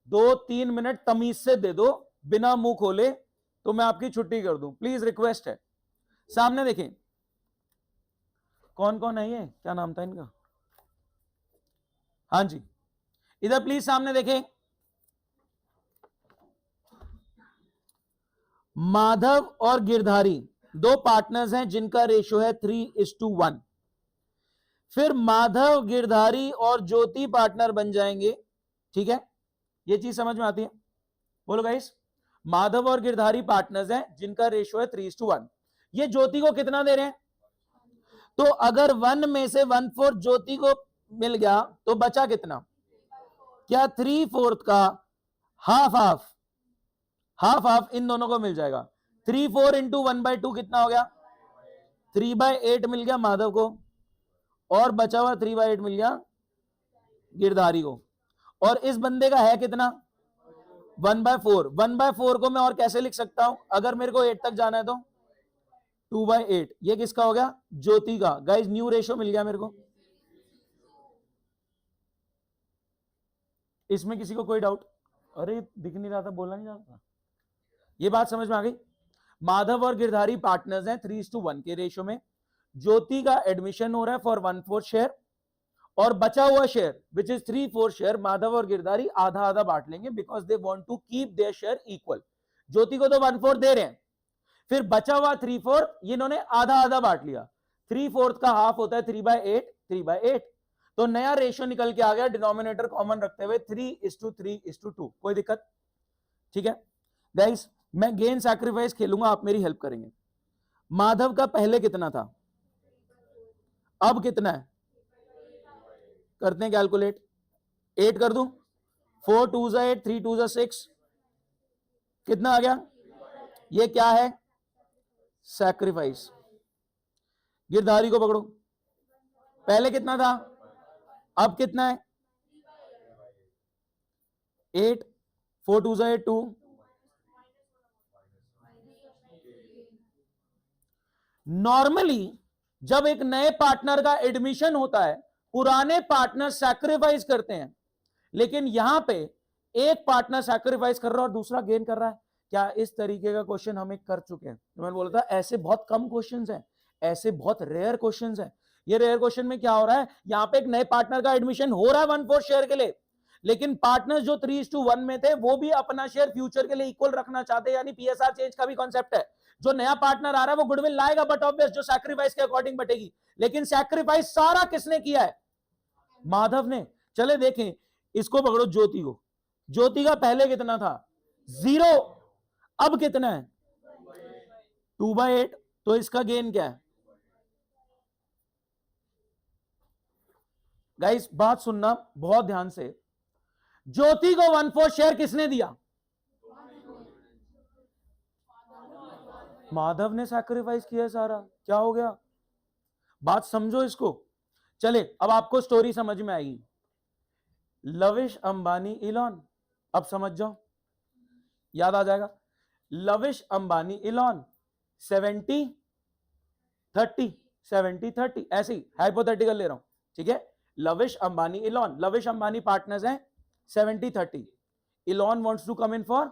2-3 मिनट तमीज से दे दो, बिना मुंह खोले, तो मैं आपकी छुट्टी कर दूं, प्लीज रिक्वेस्ट है। सामने देखें कौन कौन है, ये क्या नाम था इनका, हाँ जी, इधर प्लीज सामने देखें। माधव और गिरधारी दो पार्टनर्स हैं जिनका रेशियो है 3:1। फिर माधव, गिरधारी और ज्योति पार्टनर बन जाएंगे, ठीक है। ये चीज समझ में आती है? बोलो गाइस। माधव और गिरधारी पार्टनर्स हैं जिनका रेशियो है 3:1। ये ज्योति को कितना दे रहे हैं? तो अगर 1 में से 1/4 ज्योति को मिल गया तो बचा कितना? क्या 3/4 का half half half half in दोनों को मिल जाएगा। 3/4 इंटू 1/2 कितना हो गया? 3/8 मिल गया माधव को, और बचा हुआ 3/8 मिल गया गिरधारी को। और इस बंदे का है कितना? 1/4। 1/4 को मैं और कैसे लिख सकता हूं? अगर मेरे को 8 तक जाना है तो 2/8। ये किसका हो गया? ज्योति का। गाइस न्यू रेशियो मिल गया मेरे को। इसमें किसी को कोई डाउट? अरे दिख नहीं रहा था, बोलना नहीं रहा था। ये बात समझ में आ गई? माधव और गिरधारी पार्टनर्स हैं 3:1 के रेशियो में। ज्योति का एडमिशन हो रहा है फॉर 1/4 शेयर, और बचा हुआ share which is 3/4 share Madhav और गिरधारी आधा आधा बांट लेंगे, because they want to keep their share equal. Jyoti को तो 1/4 दे रहे हैं, फिर बचा हुआ 3/4 ये इन्होंने आधा आधा बांट लिया। 3/4 का हाफ होता है 3/8। 3/8 तो नया रेशियो निकल के आ गया, डिनोमिनेटर कॉमन रखते हुए 3:3:2। कोई दिक्कत? ठीक है गाइस, मैं गेन सैक्रिफाइस खेलूंगा, आप मेरी हेल्प करेंगे। माधव का पहले कितना था, अब कितना है? करते हैं कैलकुलेट। 8 कर दूं? 4 2 8, 3 2 6, कितना आ गया? ये क्या है? सैक्रिफाइस। गिरधारी को पकड़ो, पहले कितना था, अब कितना है? 8 4 2 8 2, नॉर्मली जब एक नए पार्टनर का एडमिशन होता है, पुराने पार्टनर सैक्रिफाइस करते हैं, लेकिन यहां पे एक पार्टनर सैक्रिफाइस कर रहा है और दूसरा गेन कर रहा है। क्या इस तरीके का क्वेश्चन हम एक कर चुके हैं? तो मैंने बोला था ऐसे बहुत कम क्वेश्चंस हैं, ऐसे बहुत रेयर क्वेश्चंस हैं। ये रेयर क्वेश्चन में क्या हो रहा है, यहां पे एक नए पार्टनर का एडमिशन हो रहा है 1/4 शेयर के लिए, लेकिन पार्टनर्स जो 3:1 में थे वो भी अपना शेयर फ्यूचर के लिए इक्वल रखना चाहते हैं, यानी पीएसआर चेंज का भी कॉन्सेप्ट है। जो नया पार्टनर आ रहा है वो गुडविल लाएगा, बट ऑब्वियस जो सैक्रिफाइस के अकॉर्डिंग बटेगी, लेकिन सैक्रिफाइस सारा किसने किया है? माधव ने। चले देखें, इसको पकड़ो ज्योति को। ज्योति का पहले कितना था? 0। अब कितना है? 2/8। तो इसका गेन क्या है? गाइस बात सुनना बहुत ध्यान से, ज्योति को 1/4 शेयर किसने दिया? माधव ने सैक्रिफाइस किया सारा। क्या हो गया? बात समझो इसको। चले अब आपको स्टोरी समझ में आएगी। लविश अंबानी इलॉन, अब समझ जाओ, याद आ जाएगा। लविश अंबानी इलॉन 70-30, 70-30, ऐसे ही हाइपोथेटिकल ले रहा हूं, ठीक है। लविश अंबानी इलॉन, लविश अंबानी पार्टनर्स हैं 70-30। Elon wants to come in for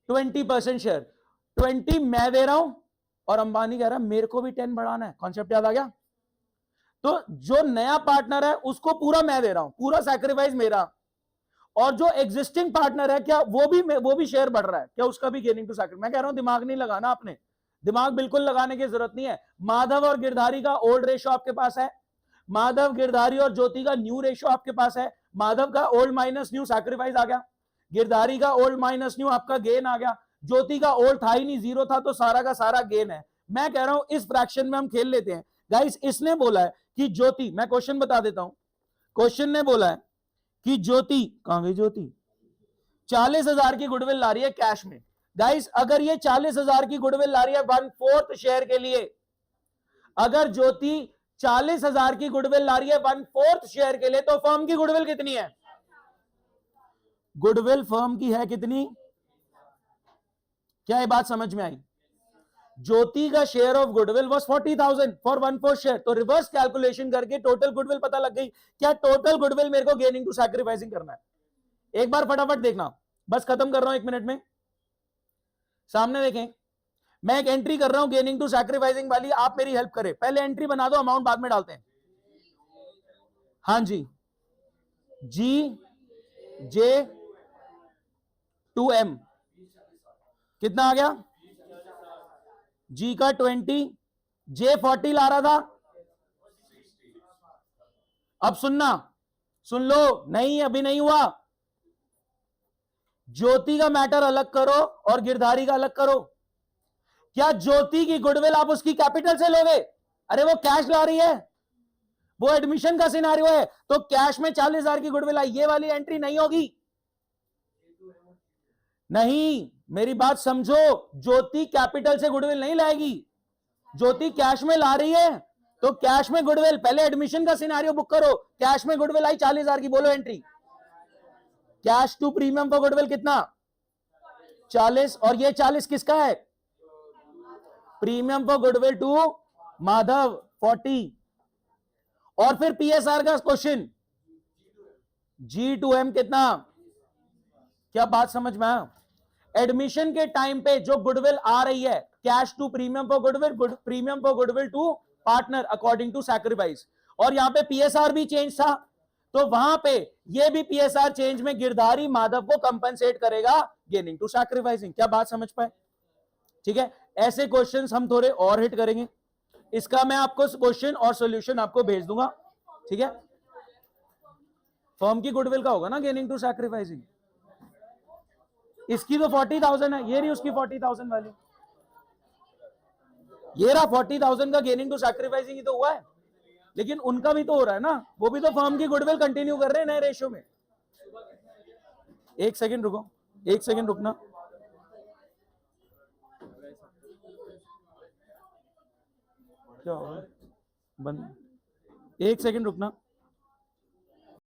20% share. 20 मैं दे रहा हूं और अंबानी कह रहा है मेरे को भी 10 बढ़ाना है। कॉन्सेप्ट याद आ गया? तो जो नया पार्टनर है उसको पूरा मैं दे रहा हूं, पूरा सैक्रिफाइस मेरा, और जो एग्जिस्टिंग पार्टनर है क्या वो भी शेयर बढ़ रहा है, क्या उसका भी गेनिंग टू सैक्रिफाइस। मैं कह रहा हूं दिमाग नहीं लगाना आपने, दिमाग बिल्कुल लगाने की जरूरत नहीं है। माधव और गिरधारी का ओल्ड रेशो आपके पास है, माधव गिरधारी और ज्योति का न्यू रेशो आपके पास है। माधव का ओल्ड माइनस न्यू सैक्रिफाइस आ गया, गिरधारी का ओल्ड माइनस न्यू आपका गेन आ गया, ज्योति का ओल्ड था ही नहीं, 0 था, तो सारा का सारा गेन है। मैं कह रहा हूं इस फ्रैक्शन में हम खेल लेते हैं। गाइस इसने बोला है कि ज्योति, मैं क्वेश्चन बता देता हूं, क्वेश्चन ने बोला है कि ज्योति, कहां गई ज्योति, 40,000 की गुडविल ला रही है कैश में। गाइस अगर ये 40,000 की गुडविल ला रही है 1/4 शेयर के लिए, अगर ज्योति 40,000 की गुडविल ला रही है 1/4 शेयर के लिए, तो फर्म की गुडविल कितनी है? गुडविल फर्म की है कितनी? क्या ये बात समझ में आई? ज्योति का share of goodwill was 40,000 for 1/4 share. तो रिवर्स कैलकुलेशन करके टोटल गुडविल पता लग गई। क्या टोटल गुडविल मेरे को गेनिंग टू सैक्रिफाइसिंग करना है? एक बार फटाफट देखना, बस खत्म कर रहा हूं 1 मिनट में। सामने देखें, मैं एक एंट्री कर रहा हूं गेनिंग टू सैक्रिफाइसिंग वाली, आप मेरी हेल्प करें। पहले एंट्री बना दो, अमाउंट बाद में डालते हैं। हाँ जी, GJ2M कितना आ गया? जी का 20, J40 ला रहा था। अब सुनना, सुन लो, नहीं अभी नहीं हुआ। ज्योति का मैटर अलग करो और गिरधारी का अलग करो। क्या ज्योति की गुडविल आप उसकी कैपिटल से लोगे? अरे वो कैश ला रही है, वो एडमिशन का सिनारियो है, तो कैश में 40,000 की गुडविल आई, ये वाली एंट्री नहीं होगी। नहीं, मेरी बात समझो, ज्योति कैपिटल से गुडविल नहीं लाएगी, ज्योति कैश में ला रही है, तो कैश में गुडविल, पहले एडमिशन का सिनारियो बुक करो, कैश में गुडविल आई 40,000 की, बोलो entry. Cash to premium for goodwill कितना? 40, और ये 40 किसका है? Premium for goodwill to Madhav 40। और फिर पीएसआर का क्वेश्चन, G2M कितना? क्या बात समझ में आया? एडमिशन के टाइम पे जो गुडविल आ रही है, cash to premium for goodwill, premium for goodwill to partner according to sacrifice, और यहां पे पीएसआर भी चेंज था, तो वहां पे ये भी पीएसआर चेंज में गिरधारी माधव को कंपनसेट करेगा गेनिंग टू सैक्रिफाइसिंग। क्या बात समझ पाए? ठीक है, ऐसे क्वेश्चंस हम थोड़े और हिट करेंगे। इसका मैं आपको क्वेश्चन और सॉल्यूशन आपको भेज दूंगा, ठीक है। फर्म की गुडविल का होगा ना गेनिंग टू सैक्रिफाइसिंग। इसकी तो 40,000 है, ये रही उसकी 40,000 वाली, ये रहा 40,000 का गेनिंग टू सैक्रिफाइसिंग ही तो हुआ है, लेकिन उनका भी तो हो रहा है ना, वो भी तो फर्म की गुडविल कंटिन्यू कर रहे हैं नए रेशियो में। एक सेकंड रुको, एक सेकंड रुकना, क्या होगा बंद, एक सेकंड रुकना।